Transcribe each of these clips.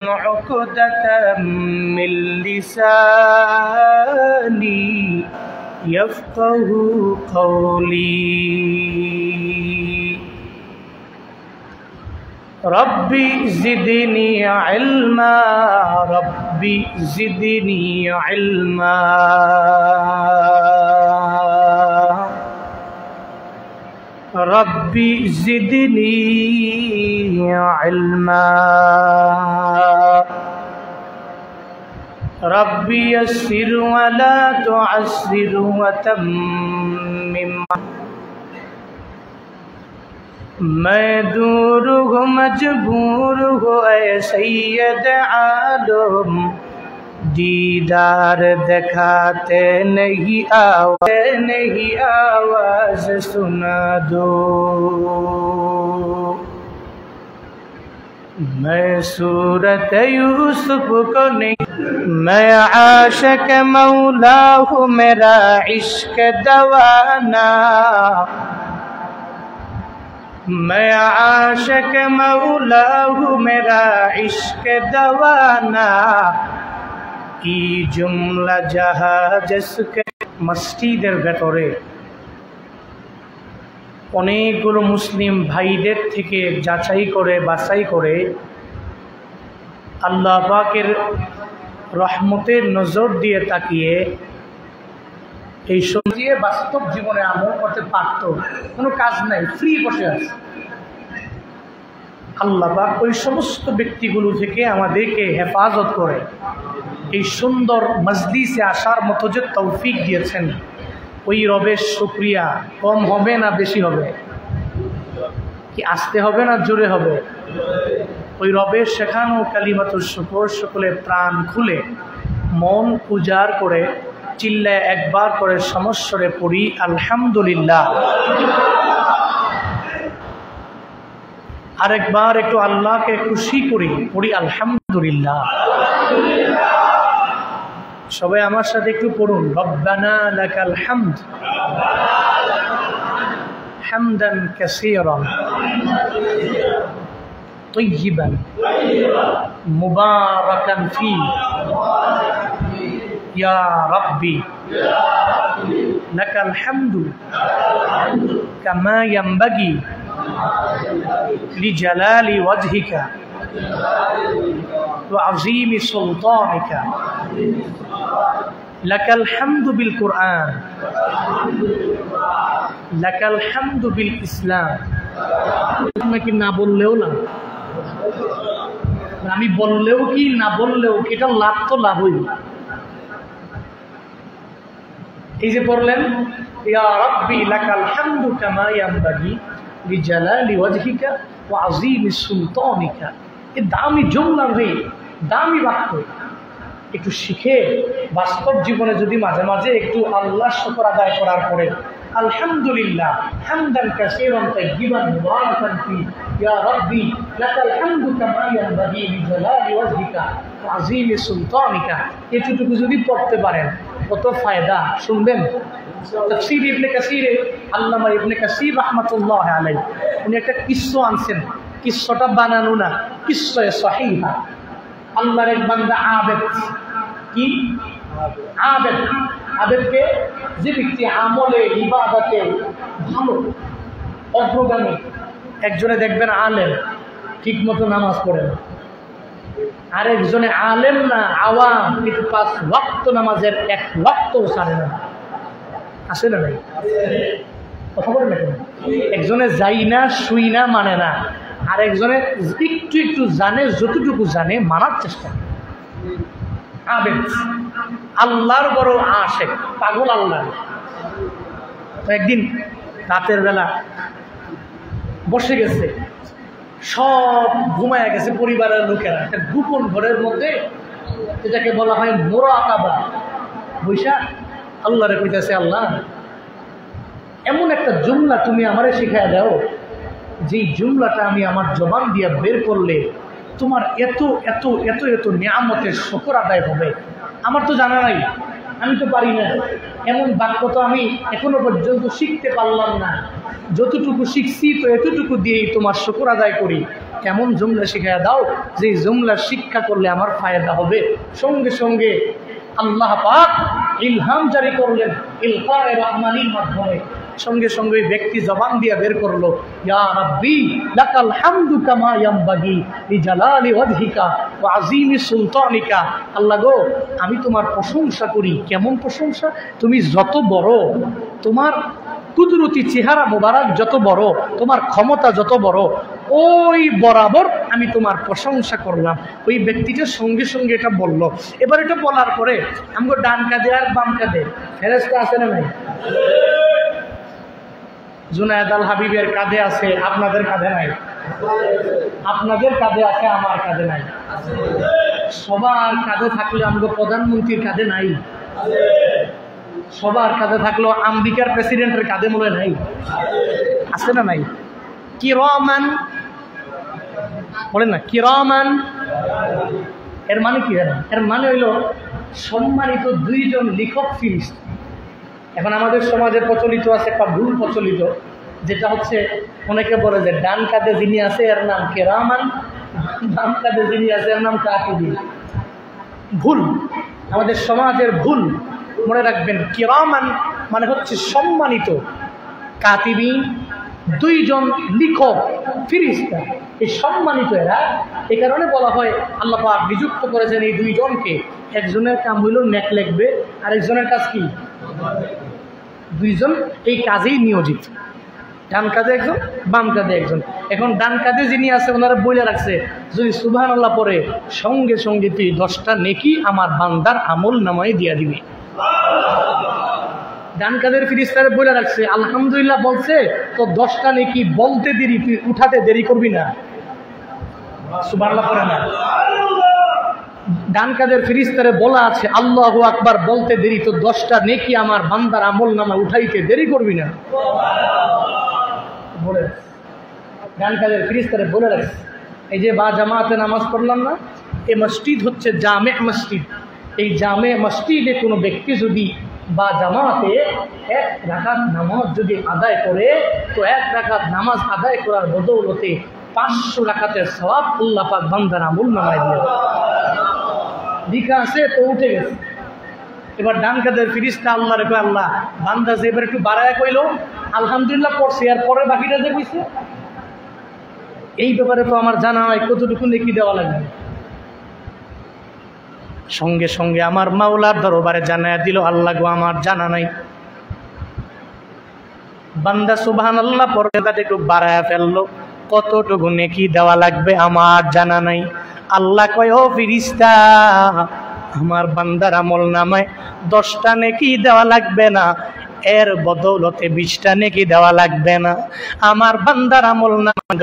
عقدة من لساني يفقه قولي ربي زدني علما ربي زدني علما ربي زدني علما ربي يسر ولا تعسر وتمم मैं दूर हूँ मजबूर हूँ ऐ सैयद आलम दीदार दिखाते नहीं आवाज सुना दो मैं सूरत यूसुफ को नहीं मैं आशिक मौला हूँ मेरा इश्क दवाना मैं आशिक मौला हूँ मेरा इश्क दवाना की जुमला जहाज के मस्जिদের ভেতরে অনেকগুলো মুসলিম ভাইদের থেকে যাচাই করে বাছাই করে আল্লাহ পাকের রহমতের নজর দিয়ে তাকিয়ে এই সঙ্গে বাস্তব জীবনে আমল করতে পারত, কোনো কাজ নাই, ফ্রি বসে আছে। আল্লাহ পাক ওই সমস্ত ব্যক্তিগুলো থেকে আমাদেরকে হেফাজত করে এই সুন্দর মজলিসে আসার মতো যে তৌফিক দিয়েছেন, ওই রবের শুকরিয়া কম হবে না বেশি হবে? কি আসতে হবে না জোরে হবে? ওই রবের শেখানো কালিমাতুল শুকর সকলে প্রাণ খুলে মন উজাড় করে চিল্লায় একবার করে সমস্বরে পড়ি আলহামদুলিল্লাহ। আরেকবার একটু আল্লাহকে খুশি করি, পড়ি আলহামদুলিল্লাহ। সবাই আমার সাথে একটু পড়ুন, রব্বানা লাকাল হামদ হামদান কাসীরান তাইয়িবান মুবারাকান ফী ইয়া রাব্বি লাকাল হামদু কামা ইয়ানবাগি লিজালালি ওয়াজহিকা ওয়া আযীমি সুলতানিকা লাকাল হামদু বিল কুরআন লাকাল হামদু বিল ইসলাম। নাকি না বললেও না, আমি বললেও কি না বললেও এটা লাভ তো লাভই। এই যে পড়লেন ইয়া রাব্বি লাকাল হামদু কামা ইয়ানবাগি লিজালালি ওয়াজহিকা ওয়া আযীমি সুলতানিকা, এই দামি জুমলা ভাই, দামি বাক্য। একটু শিখে বাস্তব জীবনে যদি মাঝে মাঝে একটু আল্লাহর শুকর আদায় করার পরে আলহামদুলিল্লাহ হামদান কাসীরান তাইয়িবান মুবারাকান ফী ইয়া রাব্বি লাকাল হামদু কামা ইয়ানবাগি লিজালালি ওয়াজহিকা ওয়া আযীমি সুলতানিকা, এতটুকু যদি পড়তে পারেন কত ফায়দা শুনবেন। তাফসীর ইবনে কাসীর, আল্লামা ইবনে কাসীর রাহমাতুল্লাহ আলাইহি উনি একটা কিস্সা আনছেন, কিস্সাটা বানানো না, কিস্সা সহিহা। আল্লাহর এক বান্দা আবেদ, কি আবেদ? আবেদকে যে ব্যক্তি আমলে ইবাদতে ভালো অগ্রগামী, একজনে দেখবেন আলেম ঠিক মতো নামাজ পড়ে না, আরেকজনে আলেম না আওয়াম কিন্তু 5 ওয়াক্ত নামাজের 1 ওয়াক্তও ছাড়ে না। আছে না ভাই? কথা বলেন না কেন? একজনে যাই না শুই না মানে না, আর একজনে একটু একটু জানে, যতটুকু জানে মানার চেষ্টা। আবেদ আল্লাহর বড় আশেক, পাগল আল্লাহ। একদিন রাতের বেলা বসে গেছে, সব ঘুমায় গেছে পরিবারের লোকেরা, একটা গোপন ঘরের মধ্যে, যেটাকে বলা হয় মুরাকাবা, বৈশা আল্লাহরে কইতেছে, আল্লাহ এমন একটা জুমলা তুমি আমারে শিখায় দাও, যেই জুমলাটা আমি আমার জবান দিয়া বের করলে তোমার এত এত এত এত নিয়ামতের শুকর আদায় হবে। আমার তো জানা নাই, আমি তো পারি না, এমন বাক্য তো আমি এখনো পর্যন্ত শিখতে পারলাম না, যতটুকু শিখছি তো এতটুকু দিয়েই তোমার শুকর আদায় করি। এমন জুমলা শিখাইয়া দাও যে জুমলার শিক্ষা করলে আমার ফায়দা হবে। সঙ্গে সঙ্গে আল্লাহ পাক ইলহাম জারি করলেন ইলকায়ে রহমানির মাধ্যমে। সঙ্গে সঙ্গে ব্যক্তি জবান দিয়ে বের করলো, ইয়া রাব্বি লাকাল হামদু কামা ইয়ামবাগি লিজালালি ওয়াজহিকা ওয়া আযীমি সুলতানিকা। আল্লাহ গো, আমি তোমার প্রশংসা করি। কেমন প্রশংসা? তুমি যত বড়, তোমার কুদরতি চেহারা মোবারক যত বড়, তোমার ক্ষমতা যত বড়, ওই বরাবর আমি তোমার প্রশংসা করলাম। ওই ব্যক্তিটা সঙ্গে সঙ্গে এটা বলল। এবার এটা বলার পরে আমগো ডান কাঁধে আর বাম কাঁধে ফেরেশতা আছে না নাই? জুনায়েদ আল হাবিবের কাঁধে আছে, আপনাদের কাঁধে নাই। আপনাদের কাঁধে আছে, আমার কাঁধে নাই। সবার কাঁধে থাকলে আমগো প্রধানমন্ত্রীর কাঁধে নাই। সবার কাঁধে থাকলেও আমেরিকার প্রেসিডেন্টের কাঁধে মনে নাই? আছে না নাই? কিরামান বলেন না, কিরামান এর মানে কি জানেন? এর মানে হইল সম্মানিত দুইজন লেখক ফিরিস্তা। এখন আমাদের সমাজে প্রচলিত আছে একটা ভুল প্রচলিত, যেটা হচ্ছে অনেকে বলে যে ডান কাঁধে যিনি আছে এর নাম কিরামান, বাম কাঁধে যিনি আছে এর নাম কাতিবিন। ভুল, আমাদের সমাজের ভুল। মনে রাখবেন কিরামান মানে হচ্ছে সম্মানিত, কাতিবিন দুইজন লেখক ফিরিস্তা। এই সম্মানিত এরা, এই কারণে বলা হয় আল্লাহ পাক নিযুক্ত করেছেন এই দুইজনকে। একজনের কাম হইল নেক লিখবে, আরেকজনের কাজ কি? দুইজন এই কাজেই নিয়োজিত, ডান কাঁধে একজন, বাম কাঁধে একজন। এখন ডান কাঁধে যিনি আছে ওনারা বলে রাখছে যদি সুবহানাল্লাহ পড়ে সঙ্গে সঙ্গে তুই 10টা নেকি আমার বান্দার আমল নামায় দিয়া দিবি। ডান কাঁধের ফিরিস্তারে বলে রাখছে আলহামদুলিল্লাহ বলছে তো 10টা নেকি বলতে দেরি, তুই উঠাতে দেরি করবি না। সুবহানাল্লাহ পড়ে না। ডান কাঁধের ফিরিস্তারে বলা আছে আল্লাহু আকবার বলতে দেরি, তো 10টা নেকি আমার বান্দার আমল নামা উঠাইতে দেরি করবি না। বলে ডান কাঁধের ফিরিস্তারে বলে রাখছে। এই যে বা জামাতে নামাজ পড়লাম না, এই মসজিদ হচ্ছে জামে মসজিদ। এই জামে মসজিদে কোনো ব্যক্তি যদি বা জামাতে 1 রাকাত নামাজ যদি আদায় করে, তো 1 রাকাত নামাজ আদায় করার বদৌলতে 500 রাকাতের সওয়াব আল্লাহ পাক বান্দার আমল নামায় দিয়ে লিখা আছে, তো উঠে গেছে। এবার ডান কাঁধের ফিরিস্তা আল্লাহ রেখে আল্লাহ বান্দা যে এবার একটু বাড়ায় কইল আলহামদুলিল্লাহ পড়ছে, আর পরে বাকিটা যে কইছে এই ব্যাপারে তো আমার জানা হয় কতটুকু নেকি দেওয়া লাগবে। সঙ্গে সঙ্গে আমার মাওলার দরবারে জানায়া দিল আল্লাহ গো আমার জানা নাই। বান্দা সুবহানাল্লাহ পরে একটু বাড়ায়া ফেললো, কতটুকু নেকি দেওয়া লাগবে আমার জানা নাই। আল্লাহ কয় ও ফিরিস্তা, আমার বান্দার আমল নামায় 10টা নেকি দেওয়া লাগবে না, এর বদৌলতে 20টা নেকি দেওয়া লাগবে না। আমার বান্দার আমল নামা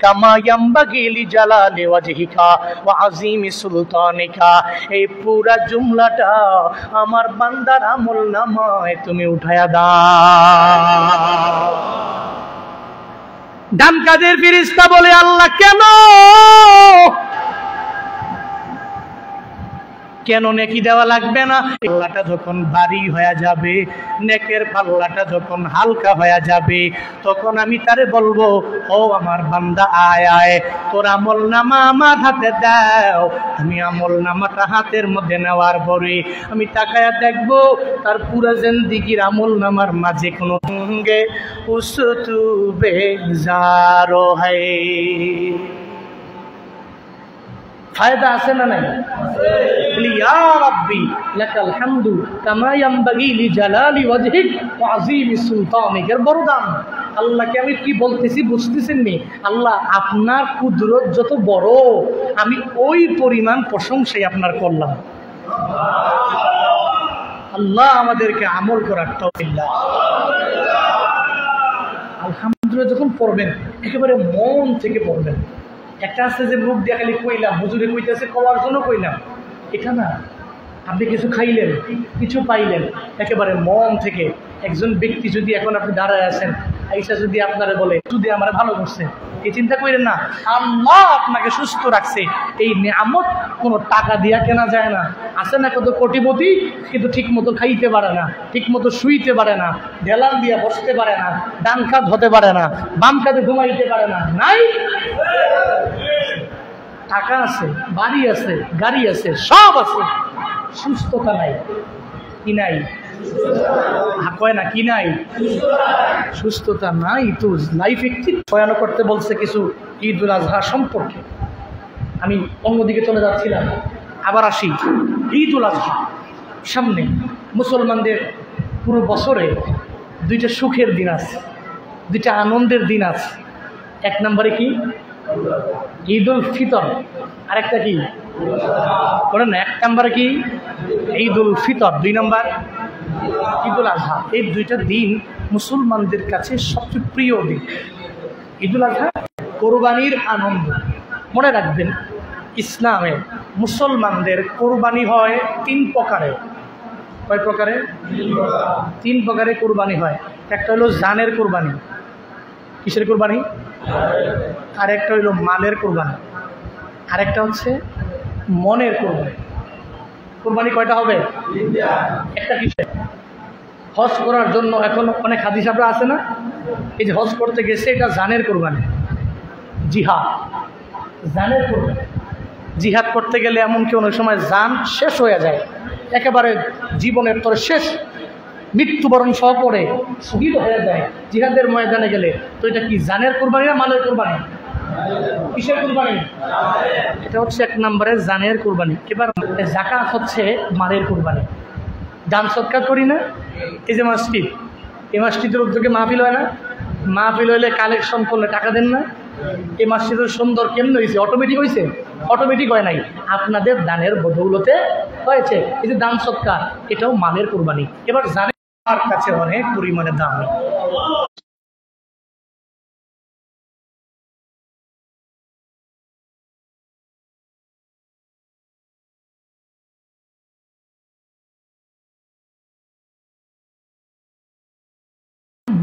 কামা ইয়ামবাগি লিজালালি ওয়াজহিকা ওয়া আযীমি সুলতানিকা। এই পুরা জুমলাটা আমার বান্দার আমল নামায় তুমি উঠায়া দাও। ডান কাঁধের ফিরিস্তা বলে আল্লাহ কেন কেন নেকি দেওয়া লাগবে না? পাল্লাটা যখন ভারী হয়ে যাবে, নেকের পাল্লাটা যখন হালকা হয়ে যাবে, তখন আমি তারে বলবো ও আমার বান্দা আয় আয় তোর আমল নামা আমার হাতে দাও। আমি আমল নামাটা হাতের মধ্যে নেওয়ার পরে আমি তাকায়া দেখবো তার পুরা জিন্দেগির আমল নামার মাঝে কোনো সঙ্গে উসতু বেজারো হয়। ফায়দা আছে না নাই? ইয়া রাব্বি লাকাল হামদু কামা ইয়ামবাগি লিজালালি ওয়াজহিক ওয়া আযীমি সুলতানিক। এর বড় দাম। আল্লাহকে আমি কি বলতেছি বুঝতেছেন নি? আল্লাহ আপনার কুদরত যত বড়, আমি ওই পরিমাণ প্রশংসাই আপনার করলাম। আল্লাহ আমাদেরকে আমল করার তৌফিক দান। আলহামদুলিল্লাহ যখন পড়বেন একেবারে মন থেকে পড়বেন। একটা আছে যে মুখ দিয়ে খালি কইলাম, হুজুরে কইতেছে কওয়ার জন্য কইলাম, এটা না। আপনি কিছু খাইলেন, কিছু পাইলেন, একেবারে মন থেকে। একজন ব্যক্তি যদি এখন আপনি দাঁড়ায় আছেন, আইসা যদি আপনারা বলে যদি আমার ভালো করছে, এই চিন্তা করেন না। আল্লাহ আপনাকে সুস্থ রাখছে, এই নিয়ামত কোনো টাকা দিয়া কেনা যায় না। আছে না কত কোটিপতি, কিন্তু ঠিক মতো খাইতে পারে না, ঠিক মতো শুইতে পারে না, ঢেলান দিয়া বসতে পারে না, ডান কাঁধ হতে পারে না, বাম কাঁধে ঘুমাইতে পারে না। নাই, টাকা আছে, বাড়ি আছে, গাড়ি আছে, সব আছে, সুস্থতা নাই। কি নাই? কয় না কি নাই? সুস্থতা নাই। তো লাইফে কি বয়ান করতে বলছে কিছু ঈদুল আজহা সম্পর্কে। আমি অন্যদিকে চলে যাচ্ছিলাম, আবার আসি। ঈদুল আজহা সামনে, মুসলমানদের পুরো বছরে দুইটা সুখের দিন আছে, দুইটা আনন্দের দিন আছে। এক নম্বরে কি? ঈদুল ফিতর। আরেকটা কি বলেন না? এক নম্বরে কি? ঈদুল ফিতর। দুই নম্বর ঈদুল আজহা। এই দুইটা দিন মুসলমানদের কাছে সবচেয়ে প্রিয় দিন। ঈদুল আজহা কোরবানির আনন্দ। মনে রাখবেন, ইসলামে মুসলমানদের কোরবানি হয় তিন প্রকারে। কয় প্রকারে? তিন প্রকারে কোরবানি হয়। একটা হলো জানের কোরবানি। কিসের কোরবানি? আর একটা হইল মালের কোরবানি, আরেকটা হচ্ছে মনের কোরবানি। কোরবানি কয়টা হবে? একটা কিসের? হজ করার জন্য এখন অনেক হাজি সাহেবরা আছে না, এই যে হজ করতে গেছে, এটা জানের কোরবানি, জিহাদ, জানের কোরবানি। জিহাদ করতে গেলে এমনকি অনেক সময় জান শেষ হয়ে যায়, একেবারে জীবনের তোর শেষ, মৃত্যুবরণ সহ পড়ে শহীদ হয়ে যায় জিহাদের ময়দানে গেলে। তো এটা কি জানের কোরবানি না মালের কোরবানি? কিসের কোরবানি? এটা হচ্ছে এক নম্বরে জানের কোরবানি। এবার যাকাত হচ্ছে মালের কোরবানি। দান সৎকার করি না, এই যে মসজিদ, এই মসজিদের উদ্যোগে মাহফিল হয় না? মাহফিল হইলে কালেকশন করলে টাকা দেন না? এই মসজিদের সুন্দর কেমন হয়েছে? অটোমেটিক হয়েছে? অটোমেটিক হয় নাই, আপনাদের দানের বদৌলতে হয়েছে। এই যে দান সৎকার, এটাও মালের কোরবানি। এবার জানের কাছে অনেক পরিমাণে দাম।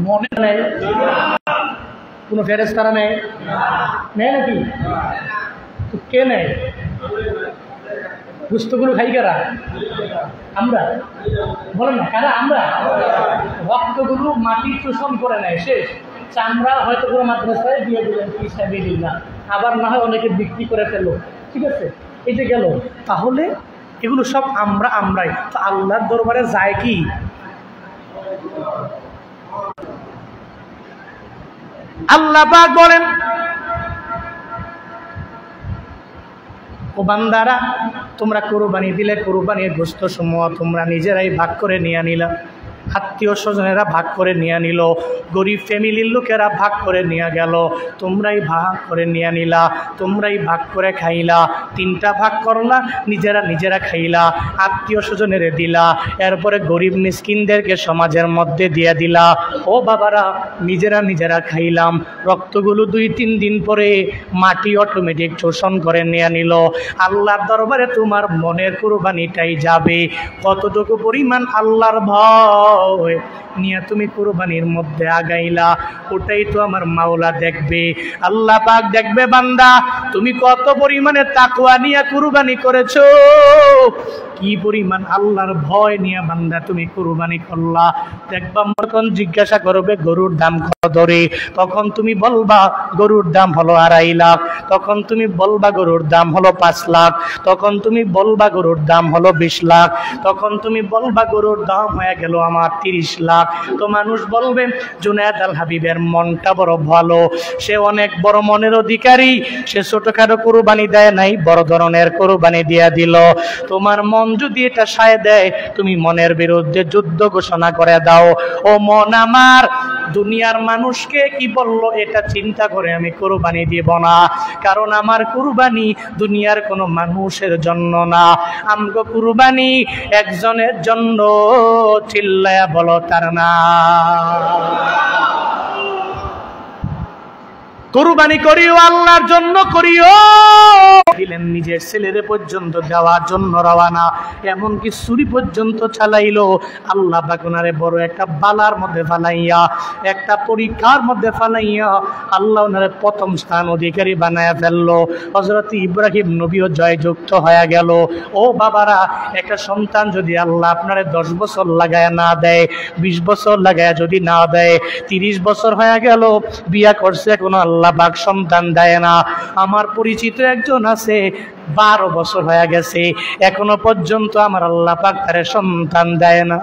মনে নেই, কোনো ফেরেশতারা নেয়? নেয় নাকি? তো কে নেয়? গুস্তগুলো খাই কারা? আমরা। বলেন না কারা? আমরা। রক্তগুলো মাটি শোষণ করে নেয়, শেষ। চামড়া হয়তো কোনো মাদ্রাসায় দিয়ে দিলেন, না, আবার না হয় অনেকে বিক্রি করে ফেললো, ঠিক আছে, এই যে গেল। তাহলে এগুলো সব আমরাই। তো আল্লাহর দরবারে যায় কি? আল্লাহ পাক বলেন, ও বান্দারা, তোমরা কোরবানি দিলে, কোরবানির গোশত সমূহ তোমরা নিজেরাই ভাগ করে নিয়ে নিলা, আত্মীয় স্বজনেরা ভাগ করে নিয়ে নিল, গরিব ফ্যামিলির লোকেরা ভাগ করে নিয়ে গেল, তোমরাই ভাগ করে নিয়ে নিলা, তোমরাই ভাগ করে খাইলা। তিনটা ভাগ করলা, নিজেরা খাইলা, আত্মীয় স্বজনেরে দিলা, এরপরে গরিব মিসকিনদেরকে সমাজের মধ্যে দিয়ে দিলা। ও বাবারা, নিজেরা খাইলাম, রক্তগুলো 2-3 দিন পরে মাটি অটোমেটিক শোষণ করে নিয়ে নিল। আল্লাহর দরবারে তোমার মনের কুরবানিটাই যাবে। কতটুকু পরিমাণ আল্লাহর ভয় নিয়ে তুমি কুরবানির মধ্যে আগাইলা, ওটাই তো আমার মাওলা দেখবে। আল্লাহ পাক দেখবে, বান্দা তুমি কত পরিমাণে তাকওয়া নিয়ে কুরবানি করেছো, কি পরিমাণ আল্লাহর ভয় নিয়ে বান্দা তুমি কুরবানি করলা। দেখবা যখন জিজ্ঞাসা করবে গরুর দাম কত ধরে, তখন তুমি বলবা গরুর দাম হলো 2.5 লাখ, তখন তুমি বলবা গরুর দাম হলো 5 লাখ, তখন তুমি বলবা গরুর দাম হলো 20 লাখ, তখন তুমি বলবা গরুর দাম হয়ে গেল আমার 30 লাখ। তো মানুষ বলবে জুনায়েদ আল হাবিবের মনটা বড় ভালো, সে অনেক বড় মনের অধিকারী, সে ছোটখাটো কুরবানি দেয় নাই, বড় ধরনের কুরবানি দিয়া দিল। তোমার মন যদি এটা সায় দেয়, তুমি মনের বিরুদ্ধে যুদ্ধ ঘোষণা করে দাও। ও মন আমার, দুনিয়ার মানুষকে কি বললো এটা চিন্তা করে আমি কুরবানি দিব না, কারণ আমার কুরবানি দুনিয়ার কোনো মানুষের জন্য না, আমগো কুরবানি একজনের জন্য। চিল্লায়া বলো তার না। কুরবানি করিও, আল্লাহর জন্য করিও। দিলেন নিজের ছেলেরে পর্যন্ত দেওয়ার জন্য রওয়ানা, এমনকি ছুরি পর্যন্ত চালাইলো। আল্লাহ পাক ওনারে বড় একটা বালার মধ্যে ফালাইয়া, একটা পরীক্ষার মধ্যে ফালাইয়া আল্লাহ ওনারে প্রথম স্থান অধিকারী বানায়া ফেললো। হযরত ইব্রাহিম নবীও জয়যুক্ত হয়ে গেল। ও বাবারা, একটা সন্তান যদি আল্লাহ আপনারে 10 বছর লাগায় না দেয়, 20 বছর লাগায় যদি না দেয়, 30 বছর হয়ে গেল বিয়া করছে, কোনো আল্লাহ পাক সন্তান দেয় না। আমার পরিচিত একজন আছে, 12 বছর হয়ে গেছে, এখনো পর্যন্ত আমার আল্লাহ পাক তারে সন্তান দেয় না।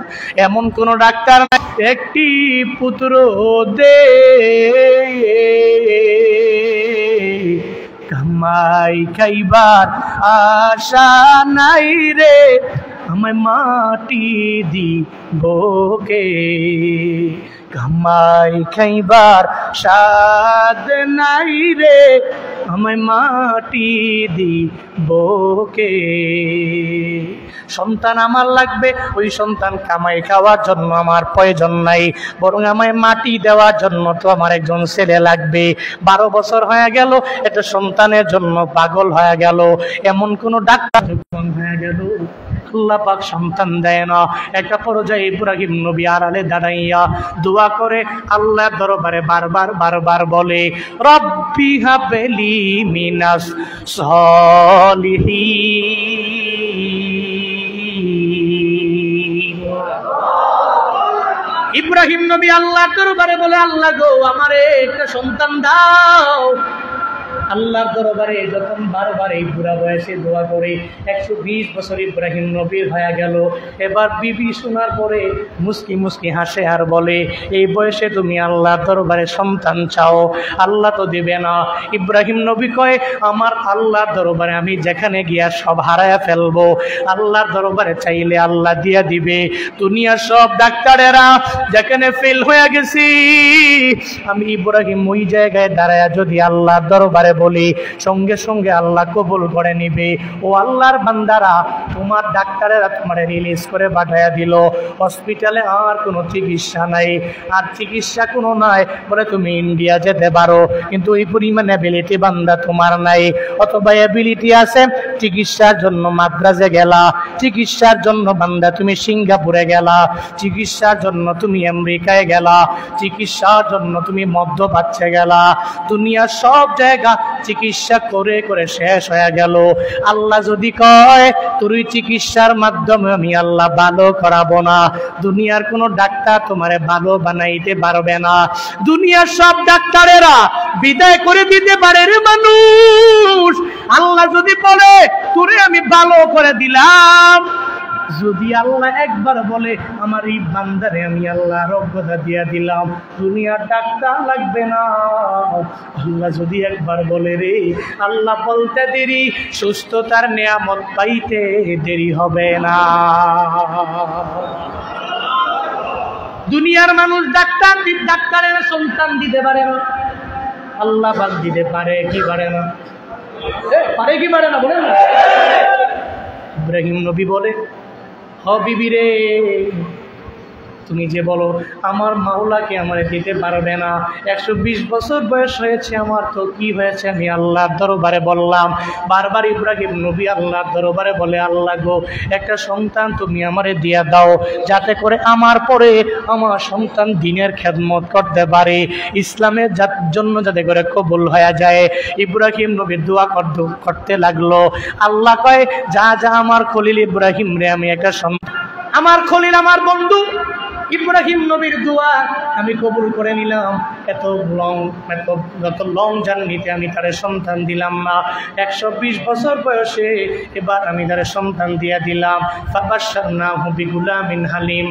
এমন কোন ডাক্তার নাই। একটি পুত্র দে কামাই খাইবার আশা নাই রে, আমায় মাটি দিবকে। কামাই খাইবার সাদ নাই রে, আমায় মাটি দিবকে। সন্তান আমার লাগবে, ওই সন্তান কামাই খাওয়ার জন্য আমার প্রয়োজন নাই, বরং আমায় মাটি দেওয়ার জন্য তো আমার একজন ছেলে লাগবে। 12 বছর হয়ে গেল, এটা সন্তানের জন্য পাগল হয়ে গেল। এমন কোন ডাক্তার হয়ে গেল, আল্লাহ পাক সন্তান দেয় না। একটা পর্যায়ে ইব্রাহিম নবী আড়ালে দাঁড়াইয়া দোয়া করে আল্লাহর দরবারে বারবার বলে, রব্বি হাবলি মিনাস সলিহিন। ইব্রাহিম নবী আল্লাহর দরবারে বলে, আল্লাহ গো, আমারে একটা সন্তান দাও। আল্লাহর দরবারে যখন বারবার এই বুড়া বয়সে দোয়া করে 120 বছর ইব্রাহিম নবীর হয়ে গেল। এবার বিবি শোনার পরে মুস্কি মুস্কি হাসে আর বলে, এই বয়সে তুমি আল্লাহর দরবারে সন্তান চাও, আল্লাহ তো দেবে না। ইব্রাহিম নবী কয়, আমার আল্লাহর দরবারে আমি যেখানে গিয়া সব হারায়া ফেলবো, আল্লাহর দরবারে চাইলে আল্লাহ দিয়া দিবে। দুনিয়ার সব ডাক্তারেরা যেখানে ফেল হয়ে গেছি, আমি ইব্রাহিম ওই জায়গায় দাঁড়ায়া যদি আল্লাহর দরবারে বলি, সঙ্গে সঙ্গে আল্লাহ কবুল করে নিবে। ও আল্লাহর বান্দারা, তোমার ডাক্তারেরা তোমার রিলিজ করে পাঠাইয়া দিল, হসপিটালে আর কোনো চিকিৎসা নাই, আর চিকিৎসা কোনো নাই, বলে তুমি ইন্ডিয়া যেতে পারো, কিন্তু ওই পরিমাণ অ্যাবিলিটি বান্দা তোমার নাই। অথবা অ্যাবিলিটি আছে, চিকিৎসার জন্য মাদ্রাজে গেলা, চিকিৎসার জন্য বান্দা তুমি সিঙ্গাপুরে গেলা, চিকিৎসার জন্য তুমি আমেরিকায় গেলা, চিকিৎসার জন্য তুমি মধ্যপ্রাচ্যে গেলা, দুনিয়ার সব জায়গা চিকিৎসা করে করে শেষ হয়ে গেল। আল্লাহ যদি কয় তোর চিকিৎসার মাধ্যমে আমি আল্লাহ ভালো করাবো না, দুনিয়ার কোন ডাক্তার তোমারে ভালো বানাইতে পারবে না। দুনিয়ার সব ডাক্তারেরা বিদায় করে দিতে পারে রে মানুষ। আল্লাহ যদি বলে তোরে আমি ভালো করে দিলাম, যদি আল্লাহ একবার বলে আমার এই বান্দারে আমি আল্লাহ আরোগ্যতা দিয়া দিলাম, দুনিয়ার ডাক্তার লাগবে না। আল্লাহ যদি একবার বলে রে, আল্লাহ বলতে দেরি, সুস্থতার নিয়ামত পাইতে দেরি হবে না। দুনিয়ার মানুষ ডাক্তারের সন্তান দিতে পারে না, আল্লাহ পাক দিতে পারে কি পারে না? পারে কি পারে না বলেন না? ইব্রাহিম নবী বলে, হ বিবি রে, তুমি যে বলো আমার মাওলাকে আমারে দিতে পারবে না, 120 বছর বয়স হয়েছে আমার, তো কি হয়েছে আমি আল্লাহর দরবারে বললাম। বারবার ইব্রাহিম নবী আল্লাহর দরবারে বলে, আল্লাহ গো, একটা সন্তান তুমি আমারে দিয়া দাও, যাতে করে আমার পরে আমার সন্তান দ্বীনের খেদমত করতে পারে, ইসলামের জন্য যাতে করে কবুল হয়ে যায়। ইব্রাহিম নবী দোয়া করতে লাগলো। আল্লাহ কয়, যা যা আমার খলিল ইব্রাহিম রে, আমি একটা সন্তান, আমার খলিল আমার বন্ধু ইব্রাহিম নবীর দোয়া আমি কবুল করে নিলাম। এত লং জার্নিতে আমি তারে সন্তান দিলাম না, 120 বছর বয়সে এবার আমি তারে সন্তান দিয়া দিলাম। ফাবাশশারনাহু বিগুলামিন হালিম।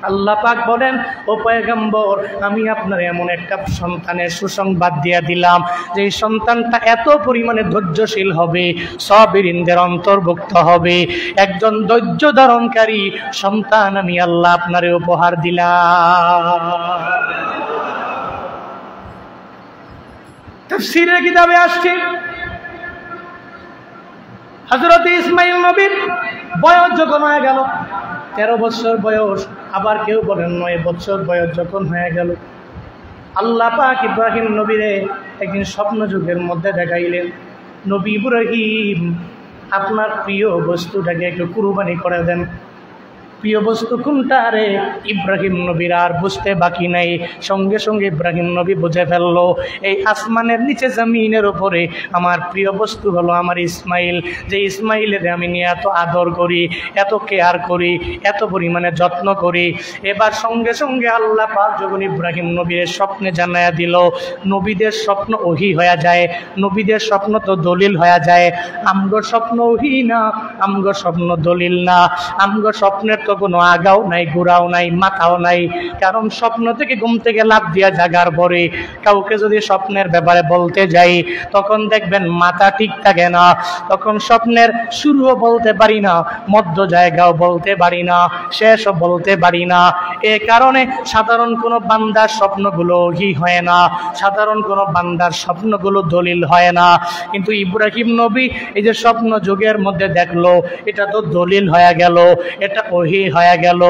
আল্লাহ পাক বলেন, ও পয়গম্বর, আমি আপনার এমন একটা সন্তানের সুসংবাদ দিয়ে দিলাম, যে সন্তানটা এত পরিমাণে ধৈর্যশীল হবে, সাবিরিনদের অন্তর্ভুক্ত হবে, একজন ধৈর্য ধারণকারী সন্তান আমি আল্লাহ আপনারে উপহার দিলাম। তাফসীরের কিতাবে আসছে, হযরত ইসমাঈল নবীর বয়স যখন হয়ে গেল 13 বছর বয়স, আবার কেউ বলেন 9 বছর বয়স যখন হয়ে গেল, আল্লাহ পাক ইব্রাহিম নবীরে একদিন স্বপ্ন যুগের মধ্যে দেখাইলেন, নবী ইব্রাহিম আপনার প্রিয় বস্তুটাকে একটু কুরবানি করে দেন। প্রিয় বস্তু কোনটা রে? ইব্রাহিম নবীর আর বুঝতে বাকি নাই, সঙ্গে সঙ্গে ইব্রাহিম নবী বুঝে ফেললো এই আসমানের নিচে জমিনের উপরে আমার প্রিয় বস্তু হলো আমার ইসমাইল। যে ইসমাইলের আমি নিয়ে এত আদর করি, এত কেয়ার করি, এত পরিমাণে যত্ন করি। এবার সঙ্গে সঙ্গে আল্লাহ পাক যখন ইব্রাহিম নবীর স্বপ্নে জানায়া দিল, নবীদের স্বপ্ন ওহি হয়ে যায়, নবীদের স্বপ্ন তো দলিল হয়ে যায়। আমগো স্বপ্ন ওহি না, আমগো স্বপ্ন দলিল না, আমগো স্বপ্নের তো কোনো আগাও নাই, গোড়াও নাই, মাথাও নাই। কারণ স্বপ্ন থেকে ঘুম থেকে লাফ দিয়া জাগার পরে কাউকে যদি স্বপ্নের ব্যাপারে বলতে যাই, তখন দেখবেন মাথা ঠিক থাকে না, তখন স্বপ্নের শুরুও বলতে পারি না, মধ্য জায়গাও বলতে পারি না, শেষও বলতে পারি না। এ কারণে সাধারণ কোনো বান্দার স্বপ্নগুলো ওহি হয় না, সাধারণ কোনো বান্দার স্বপ্নগুলো দলিল হয় না। কিন্তু ইব্রাহিম নবী এই যে স্বপ্ন যুগের মধ্যে দেখলো, এটা তো দলিল হয়ে গেল, এটা ওহি হয়ে গেল।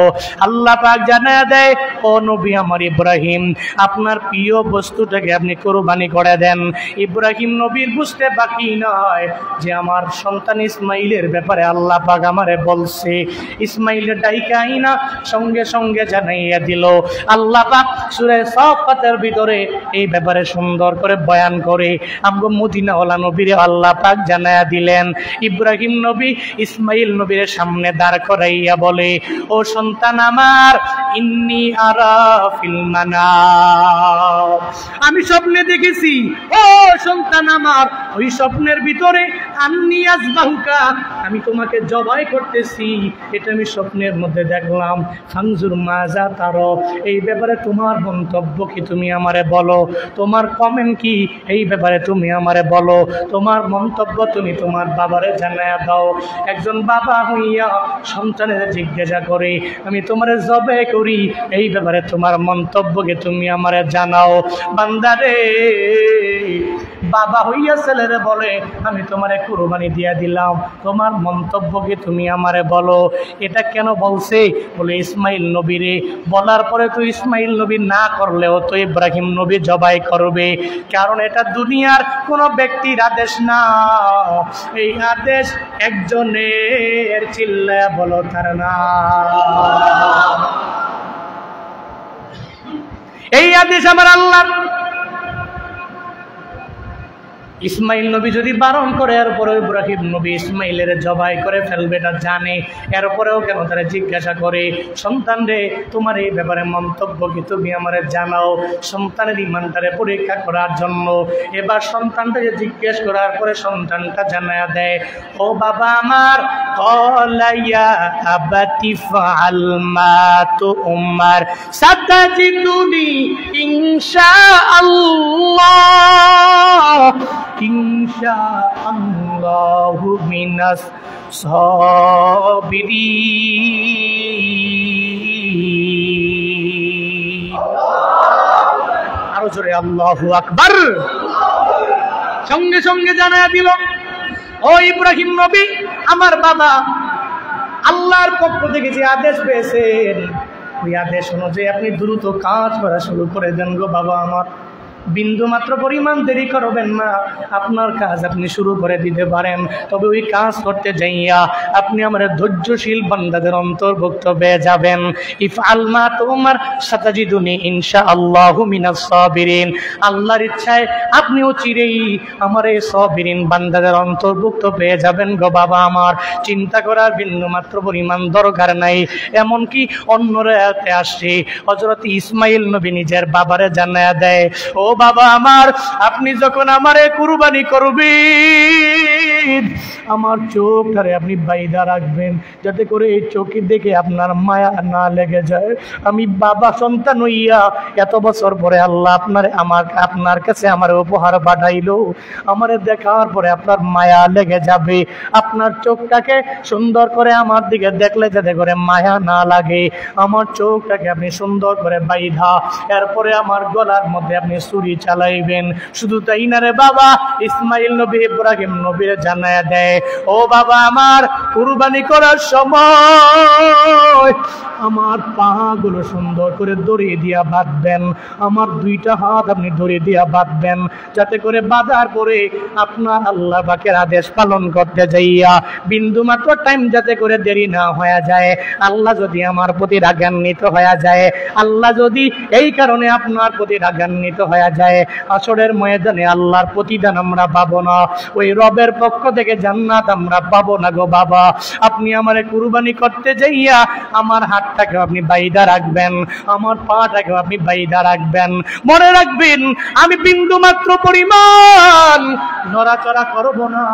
আল্লাহ পাক জানায়া দেয়, ও নবী আমার ইব্রাহিম, আপনার প্রিয় বস্তুটাকে আপনি কুরবানি করে দেন। ইব্রাহিম নবীর বুঝতে বাকি নয় যে আমার সন্তান ইসমাইলের ব্যাপারে আল্লাহ পাক আমারে বলছে। ইসমাইলের ডাইকাই না, সঙ্গে সঙ্গে জানাইয়া দিল। আল্লাহ পাক সূরা সাফাতের ভিতরে এই ব্যাপারে সুন্দর করে বয়ান করে আমগো মদিনাওয়ালা নবীরে আল্লাহ পাক জানায়া দিলেন। ইব্রাহিম নবী ইসমাইল নবীর সামনে দাঁড় করাইয়া বলে, ও সন্তান আমার, ইন্নী আরা ফিল মানাম, আমি স্বপ্নে দেখেছি। ও সন্তান আমার, ওই স্বপ্নের ভিতরে আন্নী আযবাহুকা, আমি তোমাকে জবাই করতেছি, এটা আমি স্বপ্নের মধ্যে দেখলাম। ফানজুর মাজা তারা, এই ব্যাপারে তোমার মন্তব্য কি, তুমি আমারে বলো, তোমার কমেন্ট কি এই ব্যাপারে তুমি আমারে বলো, তোমার মন্তব্য তুমি তোমার বাবারে জানায়া দাও। একজন বাবা হইয়া সন্তানের জিজ্ঞাসা করে, আমি তোমারে জবাই করি, এই ব্যাপারে তোমার মন্তব্যকে তুমি আমারে জানাও। বান্দারে, বাবা হইয়া ছেলেরে বলে, আমি তোমারে কুরবানি দিয়া দিলাম, তোমার মন্তব্যকে তুমি আমারে বলো। এটা কেন বলছে? বলে ইসমাইল নবীরে বলার পরে তো ইসমাইল নবী না করলেও তো ইব্রাহিম নবী জবাই করবে, কারণ এটা দুনিয়ার কোনো ব্যক্তির আদেশ না, এই আদেশ একজনের, চিল্লায়া বলো তার না। এই আদেশ আমার আল্লাহ। ইসমাইল নবী যদি বারণ করে, এরপরে ইব্রাহিম নবী ইসমাইলের জবাই করে ফেলবে, এটা জানে। এরপরেও কেন তারা জিজ্ঞাসা করে, সন্তান রে, তোমার এই ব্যাপারে মন্তব্য কি, তুমি আমারে জানাও, সন্তানের ইমানটারে পরীক্ষা করার জন্য। এবার সন্তানটাকে জিজ্ঞেস করার পরে সন্তানটা জানায়া দেয়, ও বাবা আমার, ক্বালা ইয়া আবাতি ফাআল মা তু'মার সাতাজিদুনি ইনশাআল্লাহ ইনশাআল্লাহু মিনাস সাবিরিন। আরো জোরে আল্লাহু আকবার। সঙ্গে সঙ্গে জানায়া দিল, ও ইব্রাহিম নবী, আমার বাবা আল্লাহর পক্ষ থেকে যে আদেশ পেয়েছেন, ওই আদেশ অনুযায়ী আপনি দ্রুত কাজ করা শুরু করে দেন গো বাবা আমার। বিন্দু মাত্র পরিমাণ দেরি করবেন না, আপনার কাজ আপনি শুরু করে দিতে পারেন। তবে ওই কাজ করতে যাইয়া আপনি আমার ধৈর্যশীল বান্দাদের অন্তর্ভুক্ত হয়ে যাবেন। ইফআল মা তু'মার সাতাজিদুনি ইনশাআল্লাহু মিনাস সাবিরিন। আল্লাহর ইচ্ছায় আপনিও চিরেই আমার এই সাবিরিন বান্দাদের অন্তর্ভুক্ত পেয়ে যাবেন গো বাবা আমার। চিন্তা করার বিন্দু মাত্র পরিমাণ দরকার নাই। এমনকি অন্য রাতে আসছে, হযরত ইসমাইল নবী নিজের বাবারে জানায়া দেয়, ও বাবা আমার, আপনি যখন আমারে কুরবানি করবেন, আমার চোখটারে আপনি বাইদা রাখবেন, যাতে করে এই চোখের দেখে আপনার মায়া না লেগে যায়। আমি বাবা সন্তান হইয়া এত বছর পরে আল্লাহ আপনার কাছে আমার উপহার পাঠাইলো, আমারে দেখার পরে আপনার মায়া লেগে যাবে। আপনার চোখটাকে সুন্দর করে আমার দিকে দেখলে যাতে করে মায়া না লাগে, আমার চোখটাকে আপনি সুন্দর করে বাইধা, এরপরে আমার গলার মধ্যে আপনি ছুরি নবী চালাইবেন। শুধু তাই না রে বাবা, ইসমাইল নবী ইব্রাহিম নবীর জানায়া দেয়, ও বাবা আমার, কুরবানি করার সময় আমার পা গুলো সুন্দর করে দড়ি দিয়া বাঁধবেন, আমার দুইটা হাত আপনি দড়ি দিয়া বাঁধবেন, যাতে করে বাঁধার পরে আপনার আল্লাহ পাকের আদেশ পালন করতে যাইয়া বিন্দু মাত্র টাইম যাতে করে দেরি না হয়ে যায়। আল্লাহ যদি আমার প্রতি রাগান্বিত হয়ে যায়, আল্লাহ যদি এই কারণে আপনার প্রতি রাগান্বিত হয়ে যায়, আসরের ময়দানে আল্লাহর প্রতিদান আমরা পাবো না, ওই রবের পক্ষ থেকে জান্নাত আমরা পাবো না গো বাবা। আপনি আমারে কুরবানি করতে যাইয়া আমার হাতটাকে আপনি বাইদা রাখবেন, আমার পাটাকে আপনি বাইদা রাখবেন। মনে রাখবেন, আমি বিন্দু মাত্র পরিমাণ নড়াচড়া করবো না।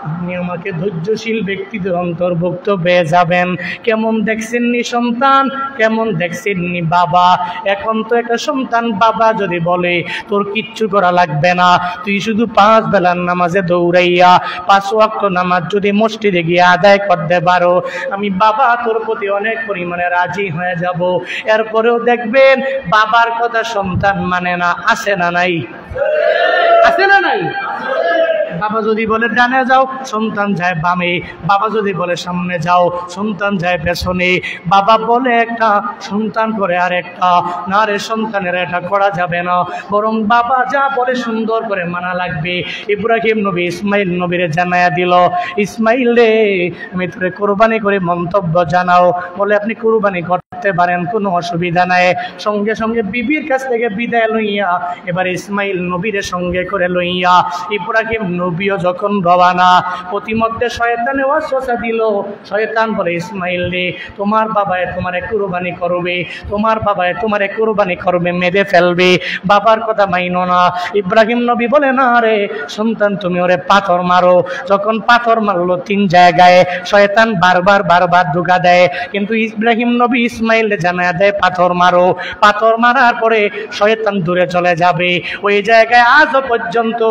আপনি আমাকে ধৈর্যশীল ব্যক্তিদের অন্তর্ভুক্ত পেয়ে যাবেন। কেমন দেখছেননি সন্তান, কেমন দেখছেননি বাবা। এখন তো একটা সন্তান বাবা যদি বলে তোর কিচ্ছু করা লাগবে না, তুই শুধু 5 বেলার নামাজে দৌড়াইয়া 5 ওয়াক্ত নামাজ যদি মসজিদে গিয়ে আদায় করতে পারো, আমি বাবা তোর প্রতি অনেক পরিমাণে রাজি হয়ে যাব। এরপরেও দেখবেন বাবার কথা সন্তান মানে না। আছে না নাই? আছে না নাই? বাবা যদি বলে ডানে যাও, সন্তান যায় বামে। বাবা যদি বলে সামনে যাও, সন্তান যায় পেছনে। বাবা বলে একটা, সন্তান করে আর একটা। না রে, সন্তানের এটা করা যাবে না, বরং বাবা যা বলে সুন্দর করে মানা লাগবে। ইব্রাহিম নবী ইসমাইল নবীরে জানায়া দিল, ইসমাইল রে, আমি তোরে কোরবানি করে মন্তব্য জানাও। বলে আপনি কোরবানি করতে পারেন, কোনো অসুবিধা নাই। সঙ্গে সঙ্গে বিবির কাছ থেকে বিদায় লইয়া এবার ইসমাইল নবীরে সঙ্গে করে লইয়া ইব্রাহিম নবীও যখন রওনা, প্রতিমধ্যে শয়তানে ওয়াসওয়াসা দিল। শয়তান বলে, ইসমাইল রে, তোমার বাবায় তোমারে কুরবানি করবে, তোমার বাবায় তোমারে কুরবানি করবে, মেরে ফেলবে, বাবার কথা মাইনো না। ইব্রাহিম নবী বলে, না রে সন্তান, তুমি ওরে পাথর মারো। যখন পাথর মারলো 3 জায়গায়, শয়তান বারবার ধোঁকা দেয়, কিন্তু ইব্রাহিম নবী ইসমাইল জানায়া দেয় পাথর মারো। পাথর মারার পরে শয়তান দূরে চলে যাবে। ওই জায়গায় আজও পর্যন্ত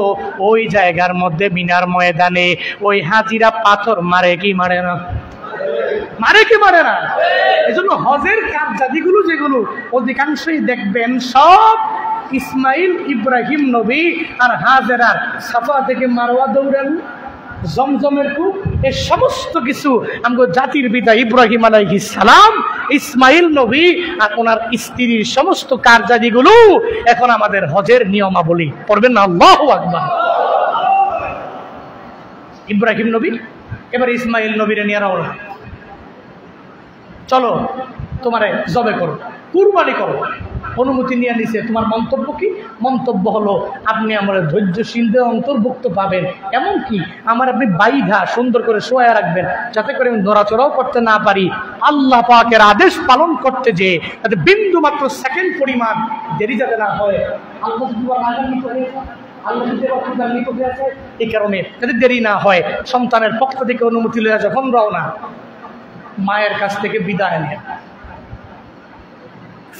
ওই জায়গার মধ্যে মিনার ময়দানে ওই হাজিরা পাথর মারে কি মারে না? মারে কি মারে না? এজন্য হজের কার্যাদিগুলো যেগুলো অধিকাংশই দেখবেন সব ইসমাইল ইব্রাহিম নবী আর হাজেরার সাফা থেকে মারওয়া দৌড়ানো, জমজমের কূপ, এই সমস্ত কিছু আমগো জাতির পিতা ইব্রাহিম আলাইহিস সালাম, ইসমাইল নবী আর ওনার স্ত্রীর সমস্ত কার্যাদিগুলো এখন আমাদের হজের নিয়মাবলী। পড়বেন না আল্লাহু আকবার। ইব্রাহিম নবী এবার ইসমাইল নবীরে নিয়ে রওনা, চলো তোমারে জবে করো, কুরবানি করো। অনুমতি নিয়ে নিছে। তোমার মন্তব্য কি? মন্তব্য হলো আপনি আমার ধৈর্যশীলদের অন্তর্ভুক্ত পাবেন, এমনকি আমার আপনি বাইধা সুন্দর করে শোয়া রাখবেন, যাতে করে আমি নড়াচড়াও করতে না পারি। আল্লাহ পাকের আদেশ পালন করতে যে যাতে বিন্দু মাত্র সেকেন্ড পরিমাণ দেরি যাতে না হয়। আল্লাহ এই কারণে যাতে দেরি না হয়, সন্তানের পক্ষ থেকে অনুমতি লইয়া যখন রওনা, মায়ের কাছ থেকে বিদায় নেয়।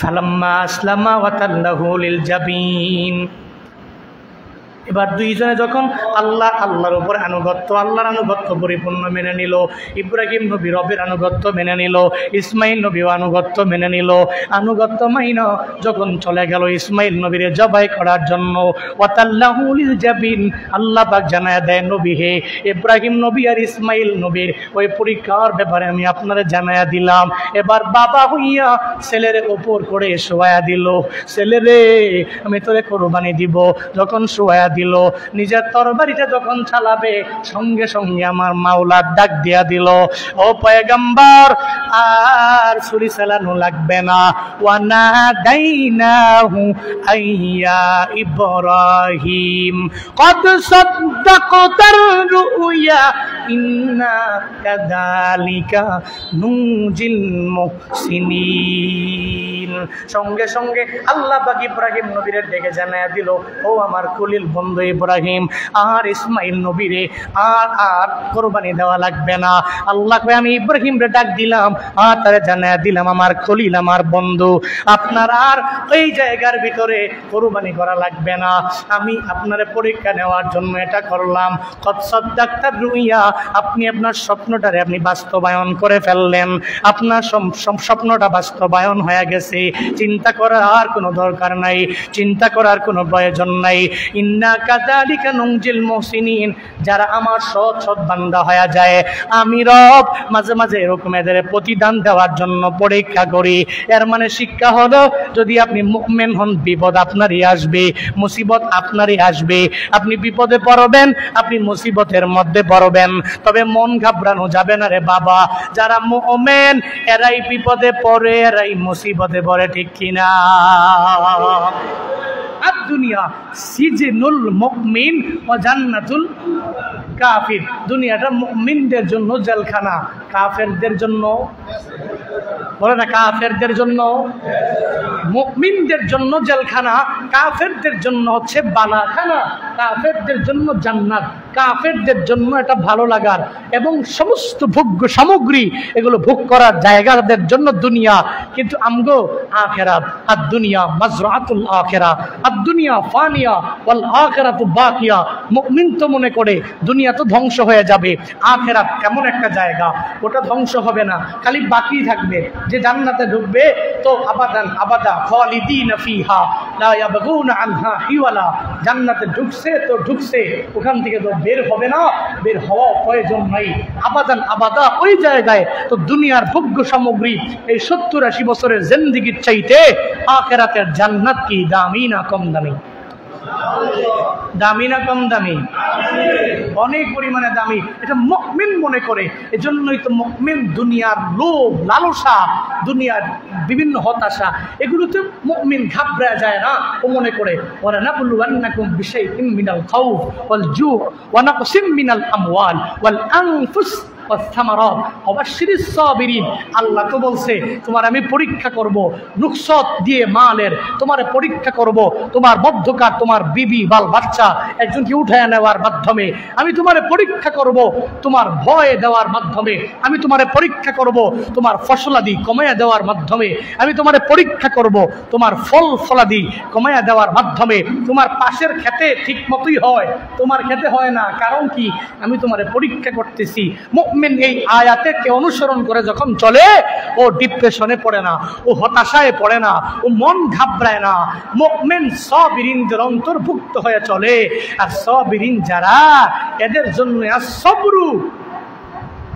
ফালাম্মা আসলামা ওয়া তাল্লাহু লিল জাবিন, এবার দুইজনে যখন আল্লাহর উপর আল্লাহর আনুগত্য পরিপূর্ণ মেনে নিল, ইব্রাহিম নবী রবের আনুগত্য মেনে নিল, ইসমাইল নবীও আনুগত্য মেনে নিল। আনুগত্য মাইনা যখন চলে গেল ইসমাইল নবীরে জবাই করার জন্য, ওয়াতাল্লাহু লিল জাবিন, আল্লাহ পাক জানায়া দেয়, নবী হে, ইব্রাহিম নবী আর ইসমাইল নবীর ওই পরীক্ষার ব্যাপারে আমি আপনারা জানায়া দিলাম। এবার বাবা হইয়া ছেলের ওপর করে শোয়া দিল, ছেলেরে আমি তোরে কোরবানি দিব। যখন শোয়া দিল, নিজের তরবারিটা যখন চালাবে, সঙ্গে সঙ্গে আমার মাওলার ডাক দিয়া দিল, ও পয়গম্বর আর ছুরি চালানো লাগবে না। ওয়ানাদাইনাহু আইয়া ইব্রাহিম কদ সাদ্দাকতার রুয়া ইন্না কাযালিকা নুজিল মুহসিনিন। সঙ্গে সঙ্গে আল্লাহ পাক ইব্রাহিম নবীর ডেকে জানায়া দিল, ও আমার খলিল বন্ধু ইব্রাহিম আর ইসমাইল নবীরে আর কোরবানি দেওয়া লাগবে না। আল্লাহ কয় আমি ইব্রাহিম রে ডাক দিলাম আর তারে জানায়া দিলাম আমার খলিল আমার বন্ধু আপনার আর এই জায়গার ভিতরে কোরবানি করা লাগবে না। আমি আপনারে পরীক্ষা নেওয়ার জন্য এটা করলাম। কদ সাদ্দাক্তা রুইয়া, আপনি আপনার স্বপ্নটারে আপনি বাস্তবায়ন করে ফেললেন, আপনার স্বপ্নটা বাস্তবায়ন হয়ে গেছে। চিন্তা করার আর কোনো দরকার নাই, চিন্তা করার কোনো প্রয়োজন নাই। ইন্না কাযালিকা নুনজিল মুহসিনিন, যারা আমার সৎ বান্দা হয়ে যায় আমি রব মাঝে মাঝে এরকম এদের প্রতিদান দেওয়ার জন্য পরীক্ষা করি। এর মানে শিক্ষা হলো যদি আপনি মুমিন হন বিপদ আপনারই আসবে, মুসিবত আপনারই আসবে। আপনি বিপদে পড়বেন, আপনি মুসিবতের মধ্যে পড়বেন, তবে মন ঘাবড়ানো যাবে না রে বাবা। যারা মুমিন এরাই বিপদে পড়ে, এরাই মুসিবতে পড়ে, ঠিক কিনা? আর দুনিয়া সিজনুল মুমিন ওয়া জান্নাতুল কাফির, দুনিয়াটা মুমিনদের জন্য জেলখানা, কাফেরদের জন্য বলে না, কাফেরদের জন্য মুমিনদের জন্য জেলখানা, কাফেরদের জন্য হচ্ছে বালাখানা, কাফেরদের জন্য জান্নাত, কাফেরদের জন্য এটা ভালো লাগার এবং সমস্ত ভোগ্য সামগ্রী এগুলো ভোগ করার জায়গাদের জন্য দুনিয়া। কিন্তু আমগো আখিরাত, আর দুনিয়া মাজরাতুল আখিরা, আর দুনিয়া ফানিয়া ওয়াল আখিরাতু বাকিয়া। মুমিন তো মনে করে দুনিয়া তো ধ্বংস হয়ে যাবে, আখিরাত এমন একটা জায়গা ওটা ধ্বংস হবে না, খালি বাকি থাকবে। যে জান্নাতে ঢুকবে তো আবাদান আবাদা খালিদিনা ফিহা লা ইয়াবগুনা আনহা হিওয়ালা, জান্নাতে ঢুকছে তো ঢুকছে, ওখান থেকে তো বের হবে না, বের হওয়া প্রয়োজন নাই, আবাদান আবাদা ওই জায়গায়। তো দুনিয়ার ভোগ্য সামগ্রী এই 70-80 বছরের জিন্দেগির চাইতে আখিরাতের জান্নাত কি দামি না কম দামি? দামি না কম দামি? অনেক পরিমাণে দামি। এটা মুমিন মনে করে, এজন্যই তো মুমিন দুনিয়ার লোভ লালসা, দুনিয়ার বিভিন্ন হতাশা এগুলোতে মুমিন ঘাবড়ে যায় না। ও মনে করে ওয়া নাবলুওয়ান্নাকুম বিশাইইন মিনাল খাউফ ওয়াল জু' ওয়া নাকসিম মিনাল আমওয়াল ওয়াল আনফুস আল্লাহ তো বলছে তোমার আমি পরীক্ষা করব নুকসত দিয়ে মালের, তোমার পরীক্ষা করব তোমার মধ্যকার তোমার বিবি বাল বাচ্চা একজনকে উঠায় নেওয়ার মাধ্যমে, আমি তোমার পরীক্ষা করব তোমার ভয় দেওয়ার মাধ্যমে, আমি তোমার পরীক্ষা করব তোমার ফসলাদি কমাইয়া দেওয়ার মাধ্যমে, আমি তোমার পরীক্ষা করব তোমার ফল ফলাদি কমাইয়া দেওয়ার মাধ্যমে। তোমার পাশের খেতে ঠিক মতোই হয়, তোমার খেতে হয় না, কারণ কি? আমি তোমার পরীক্ষা করতেছি। মুমিন এই আয়াতকে অনুসরণ করে যখন চলে ও ডিপ্রেশনে পড়ে না, ও হতাশায় পড়ে না, ও মন ঘাবড়ায় না। মুমিন সাবিরিনদের অন্তর্ভুক্ত হয়ে চলে। আর সাবিরিন যারা, এদের জন্য আসবরু,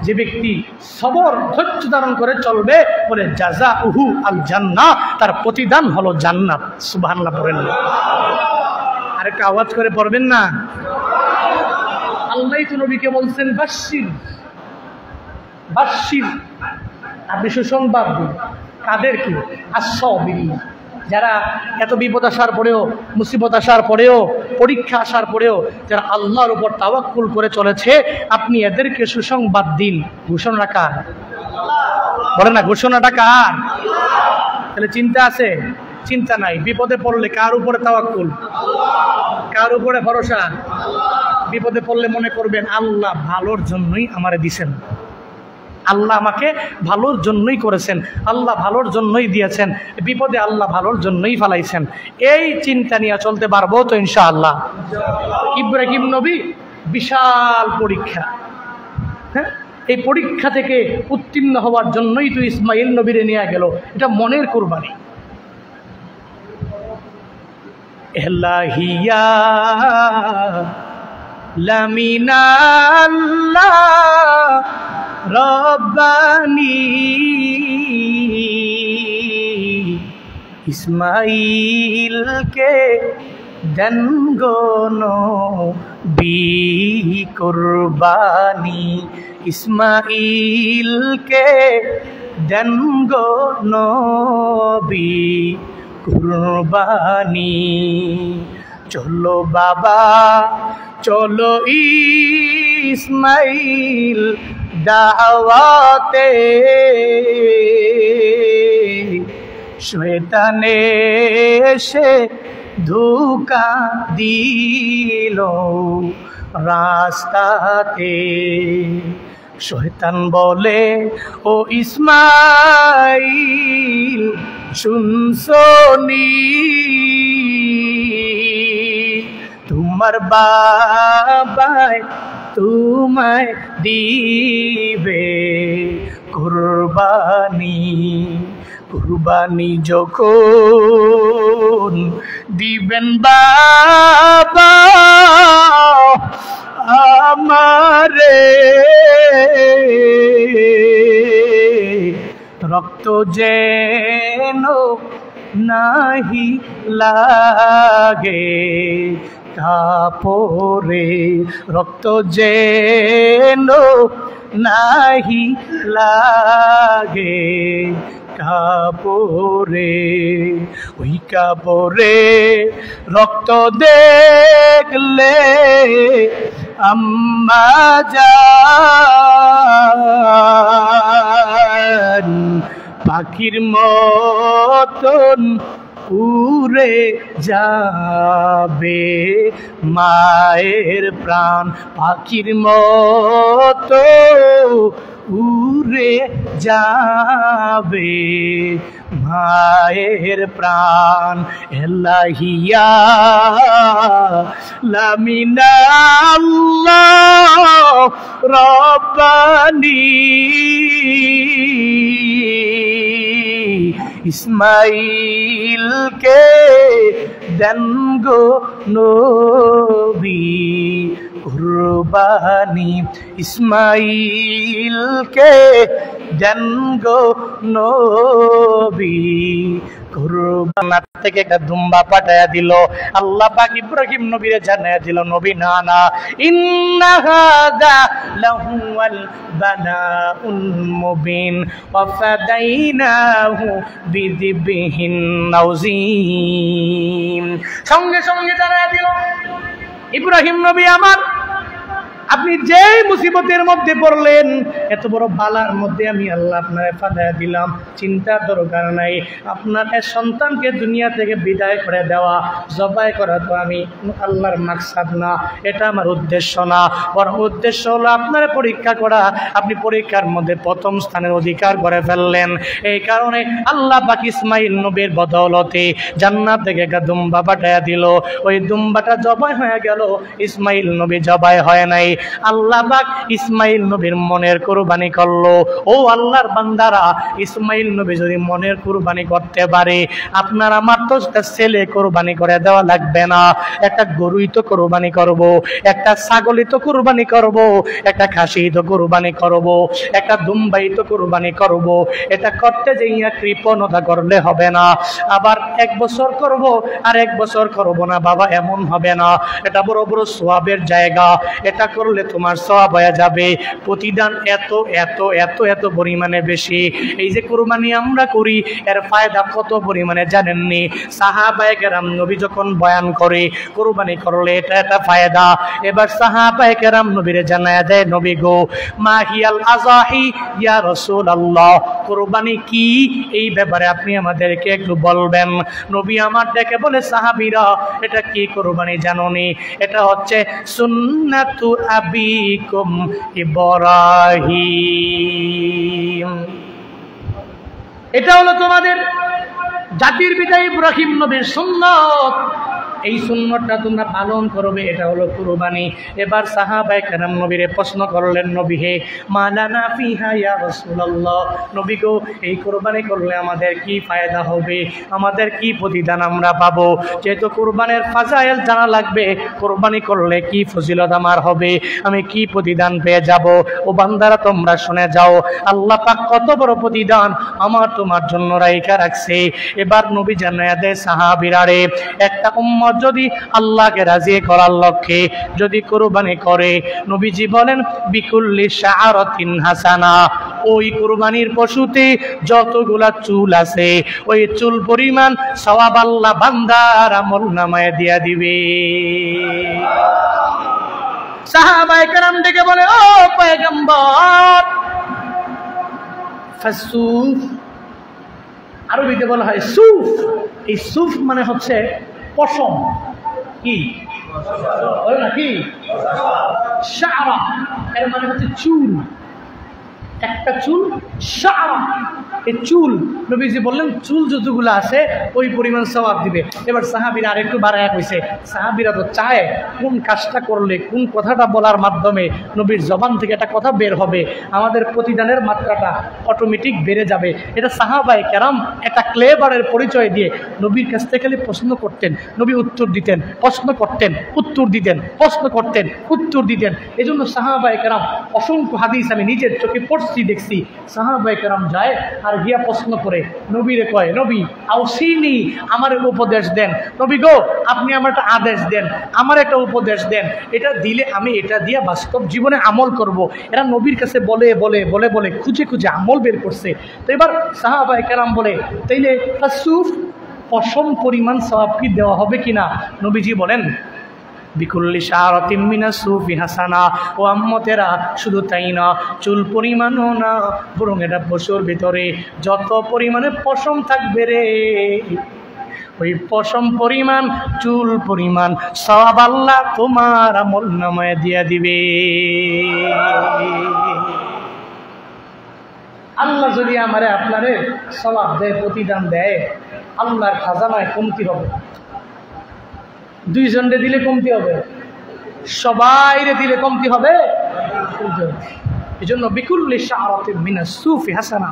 যে ব্যক্তি সবর ধৈর্য ধারণ করে চলবে বলে জাযাউহু আল জান্নাহ, তার প্রতিদান হলো জান্নাত। সুবহানাল্লাহ পড়েন না, আরেকটা আওয়াজ করে পড়বেন না। আল্লাহ তো নবীকে বলছেন বাশশির, বাশশির, আপনি সুসংবাদ দিন। কাদেরকে? আস-সাবিরিন, যারা এত বিপদ আসার পরেও, মুসিবত আসার পরেও, পরীক্ষা আসার পরেও যারা আল্লাহর উপর তাওয়াক্কুল করে চলেছে, আপনি এদেরকে সুসংবাদ দিন। ঘোষণাটা কার? বলে না, ঘোষণাটা কার? তাহলে চিন্তা আছে? চিন্তা নাই। বিপদে পড়লে কার উপরে তাওয়াক্কুল? কার উপরে ভরসা? বিপদে পড়লে মনে করবেন আল্লাহ ভালোর জন্যই আমারে দিছেন, আল্লাহ আমাকে ভালোর জন্যই করেছেন, আল্লাহ ভালোর জন্যই দিয়েছেন, বিপদে আল্লাহ ভালোর জন্যই ফেলাইছেন। এই চিন্তা নিয়ে চলতে পারবো তো ইনশাআল্লাহ। ইব্রাহিম নবী বিশাল পরীক্ষা, হ্যাঁ, এই পরীক্ষা থেকে উত্তীর্ণ হওয়ার জন্যই তো ইসমাইল নবীরে নিয়ে গেল। এটা মনের কুরবানি। এলাহিয়া লামিনাল্লাহ রব্বানি ইসমাইলকে দেন গো নবী কুরবানি, ইসমাইলকে দেন গো নবী কুরবানি। চলো বাবা চলো ইসমাইল দাওয়াতে, শয়তানে এসে ধোঁকা দিল রাস্তাতে। শয়তান বলে ও ইসমাইল শুনছনি, তোমার বাবাই তোমায় দিবে কুরবানি। কুরবানি যখন দিবেন বাবা আমারে, রক্ত যেন নাহি লাগে কাপড়ে, রক্ত যেন নাহি লাগে কাপড়ে। ওই কাপড়ে রক্ত দেখলে আম্মা জান পাখির মতন উড়ে যাবে মায়ের প্রাণ, পাখির মতো উড়ে যাবে মায়ের প্রাণ। এলাহিয়া লামিনা আল্লাহ রব্বানি, ইসমাইলকে দেন গো নবী কুরবানি, ইসমাইলকে দেন গো নবী কুরবানি। থেকে একটা দুম্বা পাঠায়া দিল। আল্লাহ পাক ইব্রাহিম নবীরে জানায়া দিল, নবী না না, ইন্না হাযা লাহুল বালাউল মুবিন ওয়া ফাদাইনাহু বিযিবহিন নাযীম। সঙ্গে সঙ্গে জানায়া দিল, ইব্রাহিম নবী আমার, আপনি যেই মুসিবতের মধ্যে পড়লেন, এত বড় বালার মধ্যে আমি আল্লাহ আপনার ফাদায়া দিলাম, চিন্তার দরকার নাই। আপনার এক সন্তানকে দুনিয়া থেকে বিদায় করে দেওয়া, জবাই করা তো আমি আল্লাহর মাকসাদ না, এটা আমার উদ্দেশ্য না। বরং উদ্দেশ্য হলো আপনার পরীক্ষা করা। আপনি পরীক্ষার মধ্যে প্রথম স্থানের অধিকার করে ফেললেন। এই কারণে আল্লাহ পাক ইসমাইল নবীর বদৌলতে জান্নাত থেকে একটা দুম্বা পাঠায়া দিল। ওই দুম্বাটা জবাই হয়ে গেল, ইসমাইল নবী জবাই হয় নাই। আল্লাহ পাক ইসমাইল নবীর মনের কুরবানি করলো। ও আল্লাহর বান্দারা, ইসমাইল নবী যদি মনের কুরবানি করতে পারে, আপনার আমার তো একটা ছেলে কুরবানি করে দেওয়া লাগবে না। একটা গরুই তো কুরবানি করব, একটা ছাগলই তো কুরবানি করব, একটা খাসি তো কুরবানি করব, একটা দুম্বাই তো কুরবানি করব। এটা করতে যাইয়া কৃপণতা করলে হবে না। আবার 1 বছর করব আর 1 বছর করব না, বাবা, এমন হবে না। এটা বড় বড় সওয়াবের জায়গা, এটা করলে তোমার সওয়াব হয়ে যাবে। প্রতিদান এত এত এত এত পরিমাণে বেশি। এই যে কুরবানি আমরা করি, এর ফায়দা কত পরিমাণে জানেননি? সাহাবায়ে কেরাম নবী যখন বয়ান করে কুরবানি করলে এটা একটা ফায়দা, এবার সাহাবায়ে কেরাম নবীরে জানায়া দেয়, নবী গো, মাহিয়াল আযাহি ইয়া রাসূলুল্লাহ, কুরবানি কি? এই ব্যাপারে আপনি আমাদেরকে একটু বলবেন। নবী আমার ডেকে বলে, সাহাবীরা, এটা কি কুরবানি জানোনি? এটা হচ্ছে সুন্নাতু আবিকুম ইব্রাহিম। এটা হলো তোমাদের জাতির পিতা ইব্রাহিম নবীর সুন্নাত। এই সুন্নতটা তোমরা পালন করবে, এটা হলো কুরবানি। এবার সাহাবায়ে কেরাম নবীরে প্রশ্ন করলেন, নবী হে, মালানা ফিহা ইয়া রাসূলুল্লাহ, নবী গো, এই কুরবানি করলে আমাদের কি ফায়দা হবে, আমাদের কি প্রতিদান আমরা পাবো? যেহেতু কুরবানের ফাজাইল জানা লাগবে, কুরবানি করলে কি ফজিলত আমার হবে, আমি কি প্রতিদান পেয়ে যাব। ও বান্দারা, তোমরা শুনে যাও, আল্লাহ পাক কত বড় প্রতিদান আমার তোমার জন্য রাইখা রাখছে। এবার নবী জানায়া দেয়, সাহাবীরা রে, একটা উম্মত যদি আল্লাহকে রাজি করার লক্ষ্যে যদি কুরবানি করে, নবীজি বলেন, বিকুল্লি শাআরাতিন হাসানা, ওই কুরবানির পশুতে যতগুলা চুল আছে, ওই চুল পরিমাণ সওয়াব আল্লাহ বান্দার আমলনামায় দিয়া দিবে। সাহাবায়ে কেরাম ডেকে বলে, ও পয়গম্বর, ফাসুফ, আরবিতে বলা হয় সুফ। এই সুফ মানে হচ্ছে পশম কি বলে না কি শাআরা এর মানে হচ্ছে চুল, একটা চুল শাআরা, এই চুল নবীজি বললেন চুল যতগুলো আছে ওই পরিমাণ সওয়াব দিবে। এবার সাহাবীরা আরেকটু বাড়ায়া কইছে, সাহাবীরা তো চায় কোন কাজটা করলে কোন কথাটা বলার মাধ্যমে নবীর জবান থেকে একটা কথা বের হবে, আমাদের প্রতিদানের মাত্রাটা অটোমেটিক বেড়ে যাবে। এটা সাহাবায়ে কেরাম একটা ক্লেভারের পরিচয় দিয়ে নবীর কাছ থেকে খালি প্রশ্ন করতেন, নবী উত্তর দিতেন, প্রশ্ন করতেন, উত্তর দিতেন, প্রশ্ন করতেন, উত্তর দিতেন। এই জন্য সাহাবায়ে কেরাম অসংখ্য হাদিস আমি নিজের চোখে পড়ছি, দেখছি সাহাবায়ে কেরাম যায় আর গিয়া প্রশ্ন করে নবীরে কয়, নবী আউসিনি, আমার উপদেশ দেন, নবী গো আপনি আমার একটা আদেশ দেন, আমার একটা উপদেশ দেন, এটা দিলে আমি এটা দিয়ে বাস্তব জীবনে আমল করব। এরা নবীর কাছে বলে বলে বলে বলে খুঁজে খুঁজে আমল বের করছে। তো এবার সাহাবায়ে কেরাম বলে তাইলে তাসুফ পশম পরিমাণ সওয়াব কি দেওয়া হবে কিনা? নবীজি বলেন বিকুল্লি শারাতিন মিনাস সুফি হাসানা। ও আম্মতেরা, শুধু তাই না, চুল পরিমাণও না, বরং এটা পশুর ভিতরে যত পরিমাণে পশম থাকবে রে, ওই পশম পরিমাণ চুল পরিমাণ সওয়াব আল্লাহ তোমার আমলনামায় দিয়া দিবে। আল্লাহ যদি আমারে আপনারে সওয়াব দেয়, প্রতিদান দেয়, আল্লাহর খাজানায় কমতি হবে। দুইজনরে দিলে কমতি হবে, সবাইরে দিলে কমতি হবে। এই জন্য বিকুল্লি শারাতিন মিনাস সুফি হাসানা,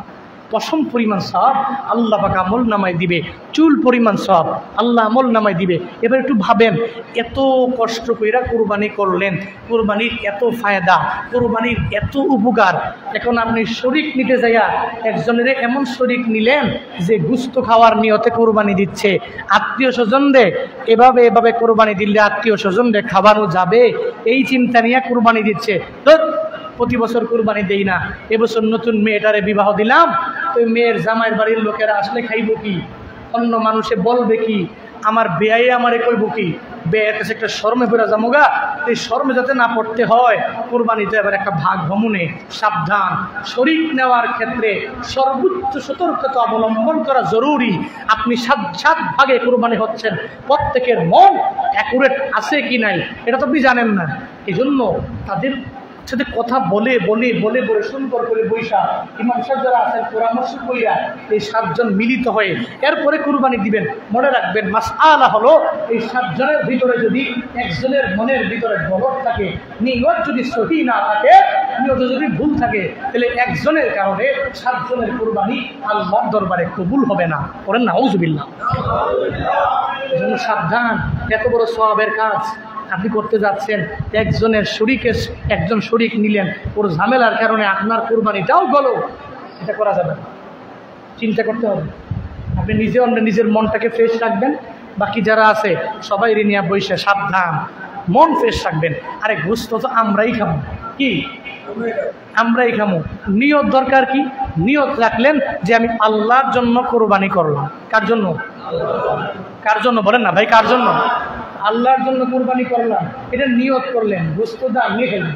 পশম পরিমাণ সওয়াব আল্লাহ পাক আমল নামায় দিবে, চুল পরিমাণ সওয়াব আল্লাহ আমল নামায় দিবে। এবার একটু ভাবেন, এত কষ্ট কইরা কুরবানি করলেন, কুরবানির এত ফায়দা, কুরবানির এত উপকার, এখন আপনি শরীক নিতে যাইয়া একজনের এমন শরীক নিলেন যে গুস্ত খাওয়ার নিয়তে কুরবানি দিচ্ছে, আত্মীয় স্বজনদের এভাবে এভাবে কুরবানি দিলে আত্মীয় স্বজনদের খাওয়ানো যাবে, এই চিন্তা নিয়ে কুরবানি দিচ্ছে। তো প্রতি বছর কুরবানি দেই না, এবছর নতুন মেয়েটারে বিবাহ দিলাম, তো মেয়ের জামাইয়ের বাড়ির লোকেরা আসলে খাইব কি, অন্য মানুষে বলবে কি, আমার বেয়াই আমারে কইব কি, বেয়ের কাছে একটা শর্মে পড়া যামুগা, এই শর্মে যাতে না পড়তে হয় কুরবানিতে এবার একটা ভাগ ভ্রমণে সাবধান। শরীক নেওয়ার ক্ষেত্রে সর্বোচ্চ সতর্কতা অবলম্বন করা জরুরি। আপনি সাত ভাগে কুরবানি হচ্ছেন, প্রত্যেকের মন অ্যাকুরেট আছে কি নাই এটা তো আপনি জানেন না। এই জন্য তাদের সাথে কথা বলে বলে বলে বলে সুন্দর করে বৈশা ইমাম সাহেব যারা আছেন পরামর্শ করিয়া এই 7 জন মিলিত হয়ে এরপরে কুরবানি দিবেন। মনে রাখবেন মাসআলা হলো এই 7 জনের ভিতরে যদি একজনের মনের ভিতরে গলদ থাকে, নিয়ত যদি সহি না থাকে, নিয়ত যদি ভুল থাকে, তাহলে একজনের কারণে 7 জনের কুরবানি আল্লাহর দরবারে কবুল হবে না। বলেন নাউজুবিল্লাহ। এজন্য সাবধান, এত বড় সওয়াবের কাজ আপনি করতে যাচ্ছেন, একজন শরীক নিলেন, ওর ঝামেলার কারণে আপনার কুরবানিটাও গেল, এটা করা যাবে না। চিন্তা করতে হবে। আপনি নিজের মনটাকে ফ্রেশ রাখবেন, বাকি যারা আছে সবাই ঋণিয়া বৈশা সাবধান, মন ফ্রেশ রাখবেন। আরে গোস্ত তো আমরাই খাবো, কি আমরাই খাবো। নিয়ত দরকার কি? নিয়ত রাখলেন যে আমি আল্লাহর জন্য কোরবানি করলাম। কার জন্য? কার জন্য বলেন না ভাই, কার জন্য? আল্লাহর জন্য কুরবানি করলাম, এটা নিয়ত করলেন। গোস্তটা আপনি খেলেন,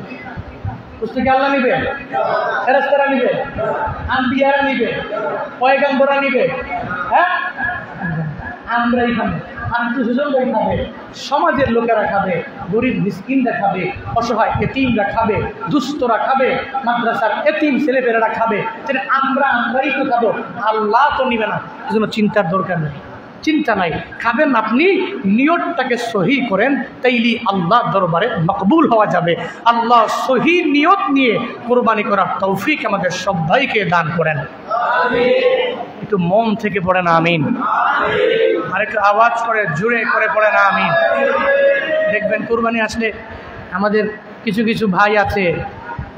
গোস্ত কি আল্লাহ নিবে? ফেরেশতারা নিবে? আম্বিয়ারা নিবে? পয়গম্বররা নিবে? হ্যাঁ, আমরাই খাবো, আত্মীয়স্বজনরাই খাবে, সমাজের লোকেরা খাবে, গরিব মিসকিনরা খাবে, অসহায় এতিমরা খাবে, দুস্থরা খাবে, মাদ্রাসার এতিম ছেলেপেলেরা খাবে। আমরাই তো খাবো, আল্লাহ তো নিবে না। এজন্য চিন্তার দরকার নেই, চিন্তা নাই। খাবেন আপনি, নিয়তটাকে সহি করেন, তাইলে আল্লাহ দরবারে মকবুল হওয়া যাবে। আল্লাহ সহি নিয়ত নিয়ে কুরবানি করার তৌফিক আমাদের সবাইকে দান করেন। একটু মন থেকে পড়েন আমিন, আর একটু আওয়াজ করে জোরে করে পড়েন আমিন। দেখবেন কুরবানি আসলে আমাদের কিছু কিছু ভাই আছে,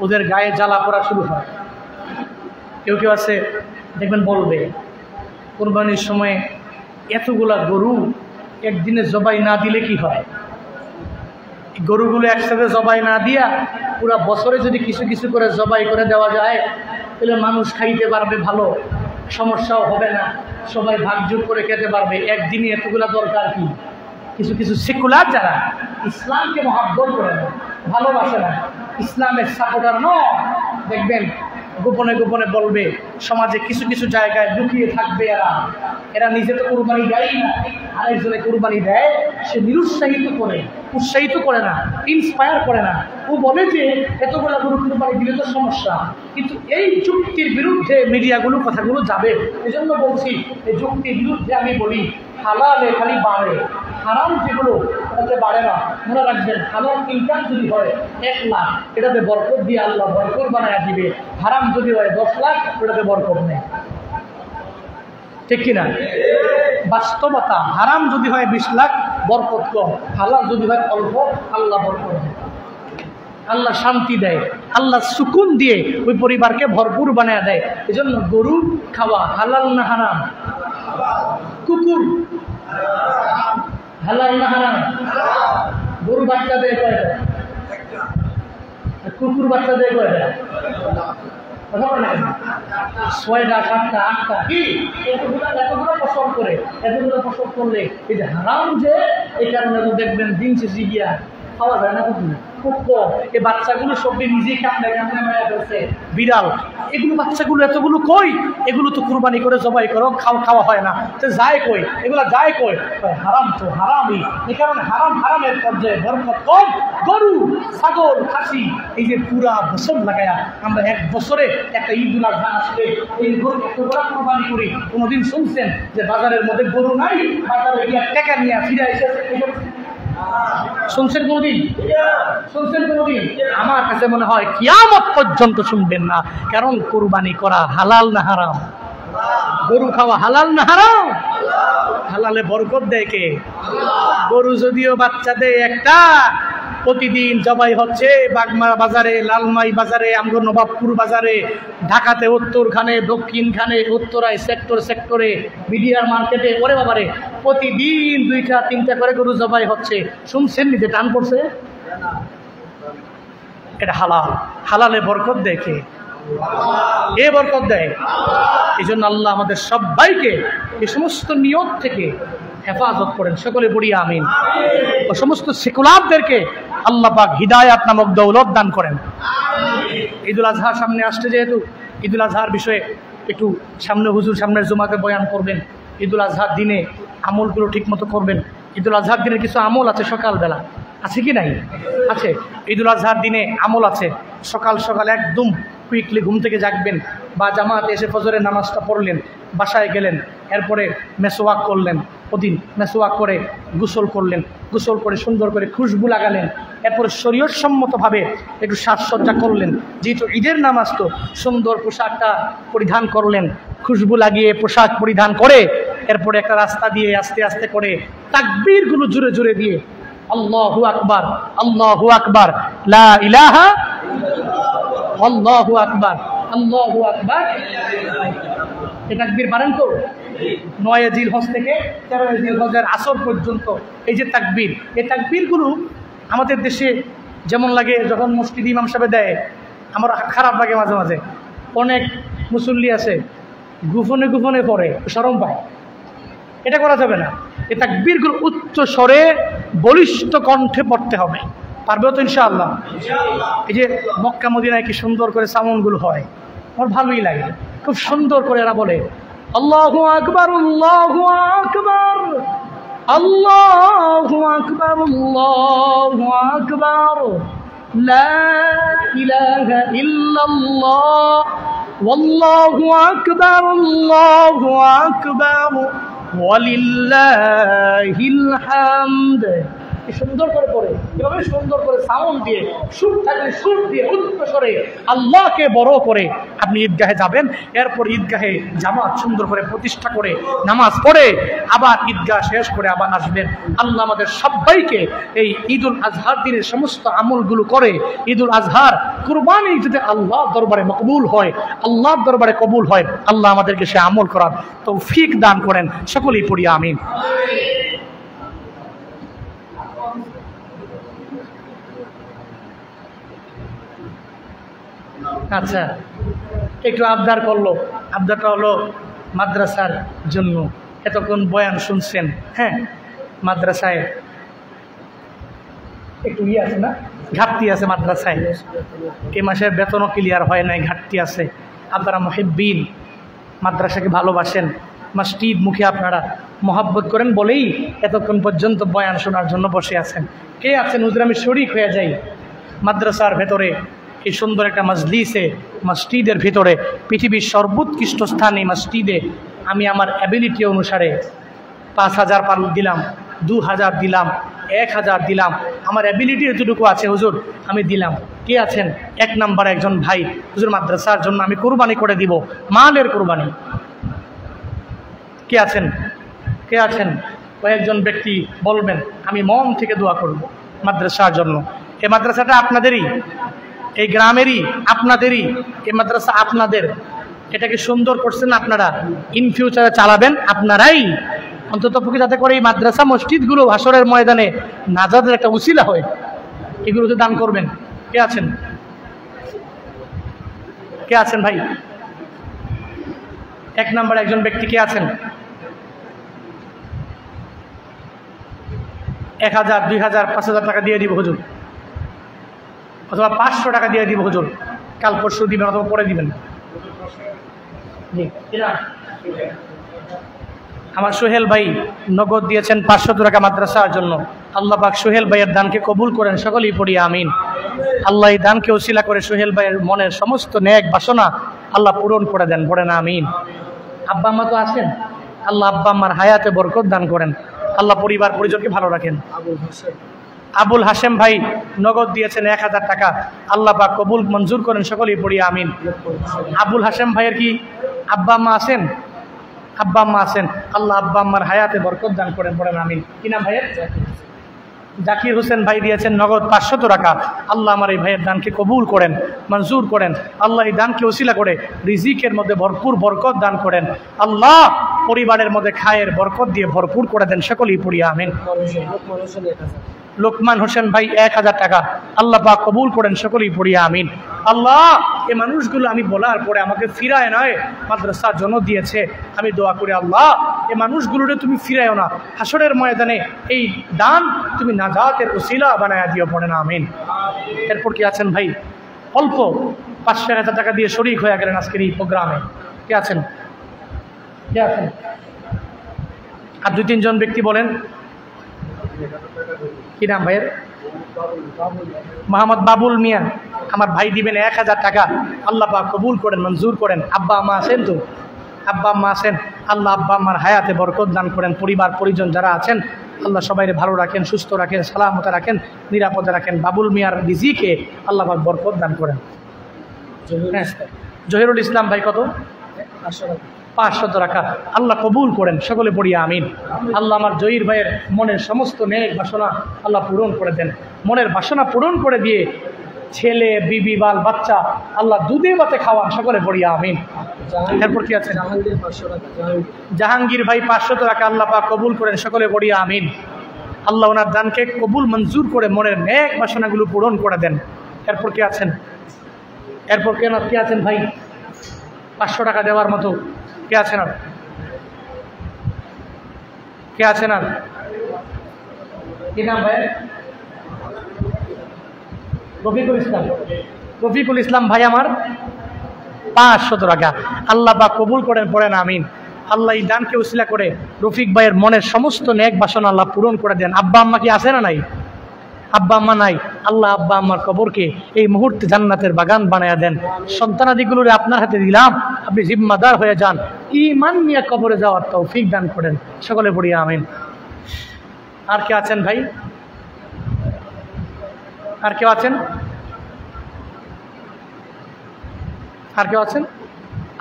ওদের গায়ে জ্বালা পড়া শুরু হয়। কেউ কেউ আছে দেখবেন বলবে কুরবানির সময় এতগুলা গরু একদিনে জবাই না দিলে কি হয়? গরুগুলো একসাথে জবাই না দিয়া পুরা বছরে যদি কিছু কিছু করে জবাই করে দেওয়া যায়, তাহলে মানুষ খাইতে পারবে, ভালো, সমস্যাও হবে না, সবাই ভাগযোগ করে খেতে পারবে। একদিনে এতগুলা দরকার কি? কিছু কিছু সেকুলার যারা ইসলামকে মহাব্বত করে না, ভালোবাসে না, ইসলামের সাপোর্টার নয়, দেখবেন গোপনে গোপনে বলবে, সমাজে কিছু কিছু জায়গায় লুকিয়ে থাকবে। এরা নিজে তো কুরবানি দেয় না, আরেকজনে কুরবানি দেয়, সে নিরুৎসাহিত করে, উৎসাহিত করে না, ইন্সপায়ার করে না। ও বলে যে এতগুলো গরু কুরবানি দিলে তো সমস্যা, কিন্তু এই যুক্তির বিরুদ্ধে মিডিয়াগুলো কথাগুলো যাবে। এজন্য বলছি, এই যুক্তির বিরুদ্ধে আমি বলি, হালালে খালি বাড়ে, হারাম যেগুলো এটাতে বাড়ে না। মনে রাখবেন, হালাল ইনকাম যদি হয় 1 লাখ, এটাতে বরকত দিয়ে আল্লাহ বরকত বানায় দিবে। হারাম যদি হয় 10 লাখ, ওটাতে বরকত নেই। ঠিক কিনা? বাস্তবতা। হারাম যদি হয় 20 লাখ, বরকত কম। হালাল যদি হয় অল্প, আল্লাহ বরকত দেয়, আল্লাহ শান্তি দেয়, আল্লাহ সুকুন দিয়ে ওই পরিবারকে ভরপুর বানায় দেয়। এজন্য গরু খাওয়া হালাল না হারাম? কুকুর হালাল না হারাম? গরু বাচ্চা দেয় কয়টা? কুকুর বাচ্চা দেয় কয়টা? 6টা 7টা 8টা। কি এতগুলো পছন্দ করে? এতগুলো পছন্দ করলে এই যে হারাম, যে এই কারণে তো দেখবেন দিন শেষে গিয়া খাওয়া যায় না কুকুর, খুব কম। এই বাচ্চাগুলো সবই নিজেই কামড়ে কামড়ে মারা ফেলছে। বিড়াল, এগুলো বাচ্চাগুলো এতগুলো কই? এগুলো তো কুরবানি করে জবাই করো, খাওয়া হয় না, তো যায় কই? এগুলা যায় কই? হারাম তো হারামই। এই কারণে হারাম হারামের পর্যায়ে বরকত কম। গরু, ছাগল, খাসি, এই যে পুরা বছর লাগায়া আমরা 1 বছরে একটা ঈদুল আজহা আসলে এই গরু এতগুলো কুরবানি করি। কোনোদিন শুনছেন যে বাজারের মধ্যে গরু নাই, বাজারে গিয়া টাকা নিয়ে ফিরে এসেছে? শুনছেন কোনদিন? শুনছেন কোনদিন? আমার কাছে মনে হয় কিয়ামত পর্যন্ত শুনবেন না। কারণ কুরবানি করা হালাল না হারাম? গরু খাওয়া হালাল না হারাম? হালালে বরকত দেয় কে? গরু যদিও বাচ্চা দেয় একটা, প্রতিদিন জবাই হচ্ছে বাগমারা বাজারে, লালমাই বাজারে, আমগো নবাবপুর বাজারে, ঢাকাতে, উত্তরখানে, দক্ষিণখানে, উত্তরায়, সেক্টরে, মিডিয়ার মার্কেটে, ওরে বাবারে প্রতিদিন 2টা 3টা করে গরু জবাই হচ্ছে। শুনছেন নিজে টান পড়ছে? এটা হালাল। হালালে বরকত দেখে এ বরকত দেয়। এই জন্য আল্লাহ আমাদের সবাইকে এই সমস্ত নিয়ত থেকে হেফাজত করেন। সকলে বলি আমিন। ও সমস্ত সেকুলারদেরকে আল্লাহ পাক হিদায়াত নামক দৌলত দান করেন। ঈদুল আজহা সামনে আসছে, যেহেতু ঈদুল আজহার বিষয়ে একটু সামনে হুজুর সামনের জুমাতে বয়ান করবেন। ঈদুল আজহার দিনে আমলগুলো ঠিকমতো করবেন। ঈদুল আজহার দিনে কিছু আমল আছে সকালবেলা, আছে কি নাই? আছে। ঈদুল আজহার দিনে আমল আছে। সকাল সকাল একদম কুইকলি ঘুম থেকে জাগবেন, বা জামাতে এসে ফজরের নামাজটা পড়লেন, বাসায় গেলেন, এরপরে মেসওয়াক করলেন, ওদিন মেসওয়াক করে গোসল করলেন, গোসল করে সুন্দর করে খুশবু লাগালেন, এরপরে শরীয়ত সম্মতভাবে একটু সাজসজ্জা করলেন। যেহেতু ঈদের নামাজ, তো সুন্দর পোশাকটা পরিধান করলেন, খুশবু লাগিয়ে পোশাক পরিধান করে এরপরে একটা রাস্তা দিয়ে আস্তে আস্তে করে তাকবীরগুলো জোরে জোরে দিয়ে আল্লাহু আকবার, আল্লাহু আকবার, লা ইলাহা, আল্লাহু আকবার, আল্লাহু আকবার। এই তাকবীর পারেন তো? 9 জিলহজ থেকে 13 জিলহজের আসর পর্যন্ত এই যে তাকবীর, এই তাকবীরগুলো আমাদের দেশে যেমন লাগে, যখন মসজিদ ইমাম সাহেব দেয় আমার খারাপ লাগে মাঝে মাঝে। অনেক মুসল্লি আছে গোপনে গোপনে পড়ে, শরম পায়। এটা করা যাবে না। এই তাকবীরগুলো উচ্চ স্বরে বলিষ্ঠ কণ্ঠে পড়তে হবে। পারবে তো ইনশাআল্লাহ? এই যে মক্কা মদিনায় কি সুন্দর করে সাউন্ডগুলো হয়, আমার ভালোই লাগে। খুব সুন্দর করে এরা বলে আল্লাহু আকবার, আল্লাহু আকবার, আল্লাহু আকবার, আল্লাহু আকবার, লা ইলাহা ইল্লাল্লাহ, ওয়াল্লাহু আকবার, আল্লাহু আকবার, ওয়ালিল্লাহিল হামদ। সুন্দর করে পড়ে, এভাবে সুন্দর করে সাউন্ড দিয়ে, সুর থাকলে সুর দিয়ে উচ্চ স্বরে আল্লাহকে বড় করে আপনি ঈদগাহে যাবেন। এরপর ঈদগাহে জামাত সুন্দর করে প্রতিষ্ঠা করে নামাজ পড়ে আবার ঈদগাহ শেষ করে আবার আসবেন। আল্লাহ আমাদের সবাইকে এই ঈদুল আজহার দিনের সমস্ত আমলগুলো করে ঈদুল আজহার কুরবানি যদি আল্লাহর দরবারে মকবুল হয়, আল্লাহর দরবারে কবুল হয়, আল্লাহ আমাদেরকে সে আমল করার তৌফিক দান করেন। সকলেই পড়ি আমিন। আচ্ছা, একটু আবদার করলো। আবদারটা হলো মাদ্রাসার জন্য। এতক্ষণ বয়ান শুনছেন, হ্যাঁ, মাদ্রাসায় একটু আছে না, ঘাটতি আছে মাদ্রাসায়, এই মাসের বেতনও ক্লিয়ার হয় নাই, ঘাটতি আছে। আপনারা মুহিব্বিন, মাদ্রাসাকে ভালোবাসেন, মসজিদ মুখে আপনারা মহাব্বত করেন বলেই এতক্ষণ পর্যন্ত বয়ান শোনার জন্য বসে আছেন। কে আছেন হুজুর আমি শরীক হয়ে যাই মাদ্রাসার ভেতরে এই সুন্দর একটা মজলিসে, মসজিদের ভিতরে, পৃথিবীর সর্বোৎকৃষ্ট স্থান এই মসজিদে আমি আমার অ্যাবিলিটি অনুসারে 5,000 দিলাম, 2,000 দিলাম, 1,000 দিলাম, আমার অ্যাবিলিটি যতটুকু আছে হুজুর আমি দিলাম। কে আছেন? 1 নম্বর একজন ভাই, হুজুর মাদ্রাসার জন্য আমি কোরবানি করে দিব, মালের কোরবানি। কে আছেন? কে আছেন? কয়েকজন ব্যক্তি বলবেন আমি মন থেকে দোয়া করব মাদ্রাসার জন্য। এই মাদ্রাসাটা আপনাদেরই, এই গ্রামেরই আপনাদেরই, এই মাদ্রাসা আপনাদের। এটাকে সুন্দর করছেন আপনারা, ইন ফিউচারে চালাবেন আপনারাই। অন্তত পক্ষে যাতে করে এই মাদ্রাসা মসজিদগুলো হাসরের ময়দানে নাজাতের একটা উসিলা হয়, এগুলোতে দান করবেন। কে আছেন? কে আছেন ভাই? 1 নম্বর একজন ব্যক্তি কে আছেন? 1,000, 2,000, 5,000 টাকা দিয়ে দিব হুজুর, অথবা 500 টাকা দিয়ে দিব হুজুর, কাল পরশু দিবেন অথবা পরে দিবেন। জি, আমার সোহেল ভাই নগদ দিয়েছেন 500 টাকা মাদ্রাসার জন্য। আল্লাহ পাক সোহেল ভাইয়ের দানকে কবুল করেন, সকলেই পড়ি আমিন। আল্লাহ এই দানকে ওসিলা করে সোহেল ভাইয়ের মনের সমস্ত নেক বাসনা আল্লাহ পূরণ করে দেন, পড়েন আমিন। আব্বা আম্মা তো আছেন, আল্লাহ আব্বা আম্মার হায়াতে বরকত দান করেন, আল্লাহ পরিবার পরিজনকে ভালো রাখেন। আবুল হাশেম ভাই নগদ দিয়েছেন 1,000 টাকা, আল্লাহ পাক কবুল মঞ্জুর করেন, সকলেই পড়ি আমিন। আবুল হাশেম ভাইয়ের কি আব্বা আম্মা আছেন? আব্বা আম্মা আছেন, আল্লাহ আব্বা আম্মার হায়াতে বরকত দান করেন, পড়েন আমিন। কি নাম ভাইয়ের? জাকির হোসেন ভাই দিয়েছেন নগদ 500 টাকা, আল্লাহ আমার এই ভাইয়ের দানকে কবুল করেন, মঞ্জুর করেন, আল্লাহ এই দানকে ওসিলা করে রিজিকের মধ্যে ভরপুর বরকত দান করেন, আল্লাহ পরিবারের মধ্যে খায়ের বরকত দিয়ে ভরপুর করে দেন, সকলেই পড়ি আমিন। লোকমান হোসেন ভাই 1,000 টাকা, আল্লাহ পাক কবুল করেন, সকলেই পড়ি আমিন। আল্লাহ এই মানুষগুলো আমি বলার পরে আমাকে ফিরায় নয় মাদ্রাসার জন্য দিয়েছে, আমি দোয়া করি আল্লাহ এই মানুষগুলোরে তুমি ফিরায়ও না, হাসরের ময়দানে এই দান তুমি নাজাতের উসিলা বানায়া দিও, পড়েন আমিন। এরপর কি আছেন ভাই? অল্প 500-1,000 টাকা দিয়ে শরীক হয়ে গেলেন আজকের এই প্রোগ্রামে। কে আছেন? কে আছেন? আর 2-3 জন ব্যক্তি বলেন। কি নাম ভাইয়ের? মোহাম্মদ বাবুল মিয়া, আমার ভাই দিবেন 1,000 টাকা, আল্লাহ পাক কবুল করেন, মঞ্জুর করেন। আব্বা আম্মা আছেন তো? আব্বা আম্মা আছেন, আল্লাহ আব্বা আম্মার হায়াতে বরকত দান করেন, পরিবার পরিজন যারা আছেন আল্লাহ সবাইকে ভালো রাখেন, সুস্থ রাখেন, সালামতে রাখেন, নিরাপদে রাখেন। বাবুল মিয়ার রিজিকে আল্লাহ পাক বরকত দান করেন। জহিরুল ইসলাম ভাই কত? 500 টাকা, আল্লাহ কবুল করেন, সকলে পড়ি আমিন। আল্লাহ আমার জহির ভাইয়ের মনের সমস্ত নেক বাসনা আল্লাহ পূরণ করে দেন, মনের বাসনা পূরণ করে দিয়ে ছেলে বিবি বাল বাচ্চা আল্লাহ দুধে ভাতে খাওয়ান, সকলে পড়ি আমিন। এরপর কি আছে? জাহাঙ্গীর ভাই 500 টাকা, আল্লাহ পাক কবুল করেন, সকলে পড়ি আমিন। আল্লাহ ওনার দানকে কবুল মঞ্জুর করে মনের নেক বাসনাগুলো পূরণ করে দেন। এরপর কি আছেন? এরপর কেন কি আছেন ভাই 500 টাকা দেওয়ার মতো? কে আছেন আর? কে আছেন আর? কি নাম ভাই? রফিকুল ইসলাম। রফিকুল ইসলাম ভাই আমার 500 টাকা, আল্লাহ পাক কবুল করেন, পড়েন আমিন। আল্লাহ এই দানকে উসিলা করে রফিক ভাইয়ের মনের সমস্ত নেক বাসনা আল্লাহ পূরণ করে দেন। আব্বা আম্মা কি আছে না নাই? আব্বা আম্মা নাই, আল্লাহ আব্বা আম্মার কবরকে এই মুহূর্তে জান্নাতের বাগান বানায়া দেন। সন্তানাদিগুলোর আপনার হাতে দিলাম, আপনি জিম্মাদার হয়ে যান, ঈমান নিয়ে কবরে যাওয়ার তৌফিক দান করেন, সকলে পড়ি আমিন। আর কে আছেন ভাই? আর কেউ আছেন? আর কেউ আছেন?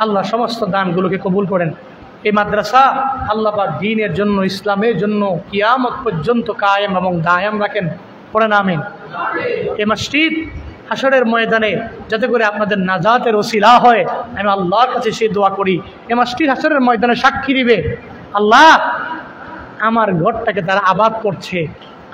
আল্লাহ সমস্ত দানগুলোকে কবুল করেন। এই মাদ্রাসা আল্লাহ পাক দ্বীনের জন্য, ইসলামের জন্য কিয়ামত পর্যন্ত কায়েম এবং দায়াম রাখেন, পড়েন আমিন। এই মসজিদ হাসরের ময়দানে যাতে করে আপনাদের নাজাতের ওসিলা হয়, আমি আল্লাহর কাছে সেই দোয়া করি। এই মসজিদ হাসরের ময়দানে সাক্ষী দিবে, আল্লাহ আমার ঘরটাকে তারা আবাদ করছে,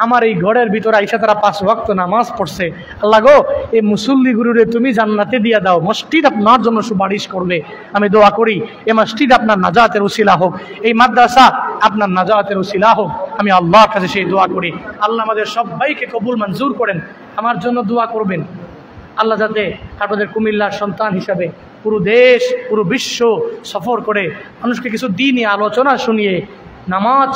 আমার এই ঘরের ভিতরে আইসা তারা 5 ওয়াক্ত নামাজ পড়ছে, আল্লাহ গো এই মুসল্লি গুরুরে তুমি জান্নাতে দিয়া দাও। মসজিদ আপনার জন্য সুপারিশ করবে, আমি দোয়া করি এই মসজিদ আপনার নাজাতের উসিলা হোক, এই মাদ্রাসা আপনার নাজাতের উসিলা হোক। আমি আল্লাহর কাছে সেই দোয়া করি, আল্লাহ আমাদের সবাইকে কবুল মঞ্জুর করেন। আমার জন্য দোয়া করবেন, আল্লাহ যাতে আপনাদের কুমিল্লার সন্তান হিসাবে পুরো দেশ পুরো বিশ্ব সফর করে মানুষকে কিছু দিনই আলোচনা শুনিয়ে নামাজ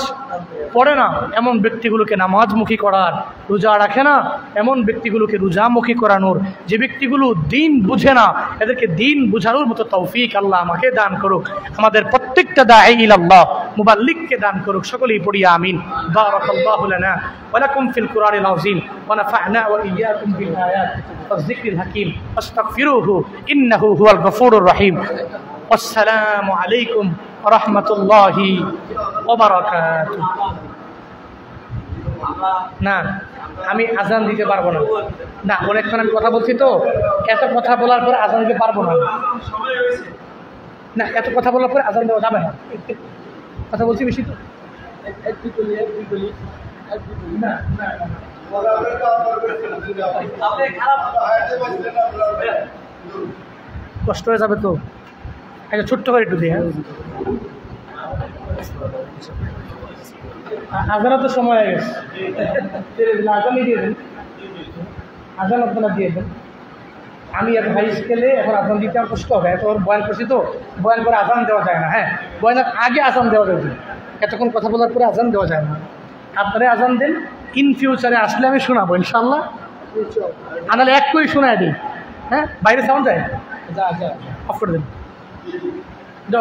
পড়ে না এমন ব্যক্তিগুলোকে নামাজমুখী করার, রোজা রাখে না এমন ব্যক্তিগুলোকে রোজামুখী করানোর, যে ব্যক্তিগুলো দিন বুঝে না এদেরকে দিন বুঝানোর মতো তৌফিক আল্লাহ আমাকে দান করুক, আমাদের প্রত্যেকটা দাঈ ইলাল্লাহ মুবাল্লিগকে দান করুক। সকলেই পড়ি আমিন। বারাকাল্লাহু লানা ওয়া লাকুম ফিল কুরআনিল আযীম ওয়া নাফা'না ওয়া ইয়্যাকুম বিল আয়াত ওয়াজ যিকরিল হাকীম আস্তাগফিরুহু ইন্নাহু হুয়াল গফুরুর রহিম। আসসালামু আলাইকুম ওয়া রাহমাতুল্লাহি ওয়া বারাকাতুহু। না আমি আজান দিতে পারবো না, না অনেকক্ষণ আমি কথা বলছি তো, এত কথা বলার পরে আজান দিতে পারবো না, না এত কথা বলার পরে আজান দেওয়া যাবে না, কথা বলছি বেশি তো। কষ্ট হয়ে যাবে তো, একটা ছোট্ট করে একটু দিয়ে। আজানও তো সময় হয়ে গেছে, আজানই দিয়ে দেন, আজান আপনারা দিয়ে দেন। আমি এখন হাই স্কেলে এখন আজান দিতে আমার কষ্ট হবে, এত বয়ান করছি তো, বয়ান করে আজান দেওয়া যায় না। হ্যাঁ বয়ানের আগে আজান দেওয়া যায়, এতক্ষণ কথা বলার পরে আজান দেওয়া যায় না। আপনারা আজান দেন, ইন ফিউচারে আসলে আমি শোনাবো ইনশাল্লাহ, আনালে এক করে শোনায় দিই। হ্যাঁ বাইরে সাউন্ড যায়, অফ করে দেন,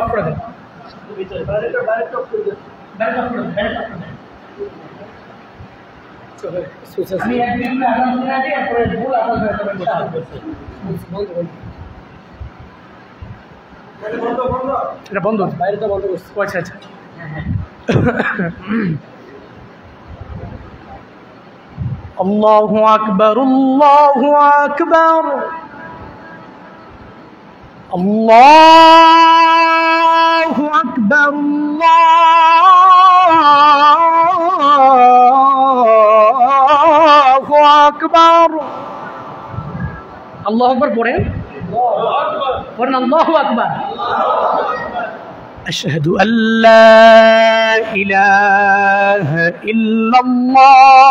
অফ করে দেন, আমি একদিন আজান শুনে আগে এরপরে ভুল আজান হয়ে যাবে এটা বন্ধ, বাইরে তো বন্ধ করছি। আচ্ছা আচ্ছা আল্লাহু আকবার আল্লাহু আকবার আল্লাহু আকবার আল্লাহু আকবার। আল্লাহু আকবার পড়েন, পড়েন আল্লাহু আকবার। আশহাদু আল্লা ইলাহা ইল্লাল্লাহ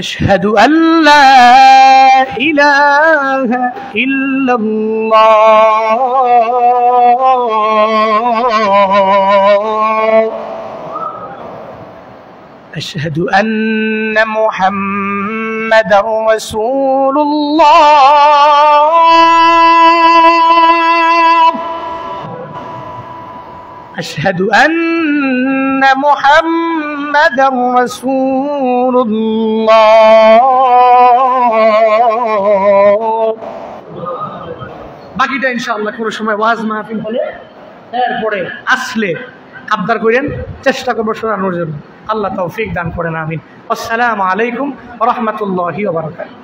أشهد أن لا إله إلا الله أشهد أن محمدا رسول الله أشهد أن محمدا رسول الله। বাকিটা ইনশাআল্লাহ কোনো সময় ওয়াজ মাহফিল হলে এরপরে আসলে আবদার করেন, চেষ্টা করবো শোনানোর জন্য। আল্লাহ তৌফিক দান করেন, আমিন। আসসালামু আলাইকুম ওয়া রাহমাতুল্লাহি ওয়া বারাকাতুহু।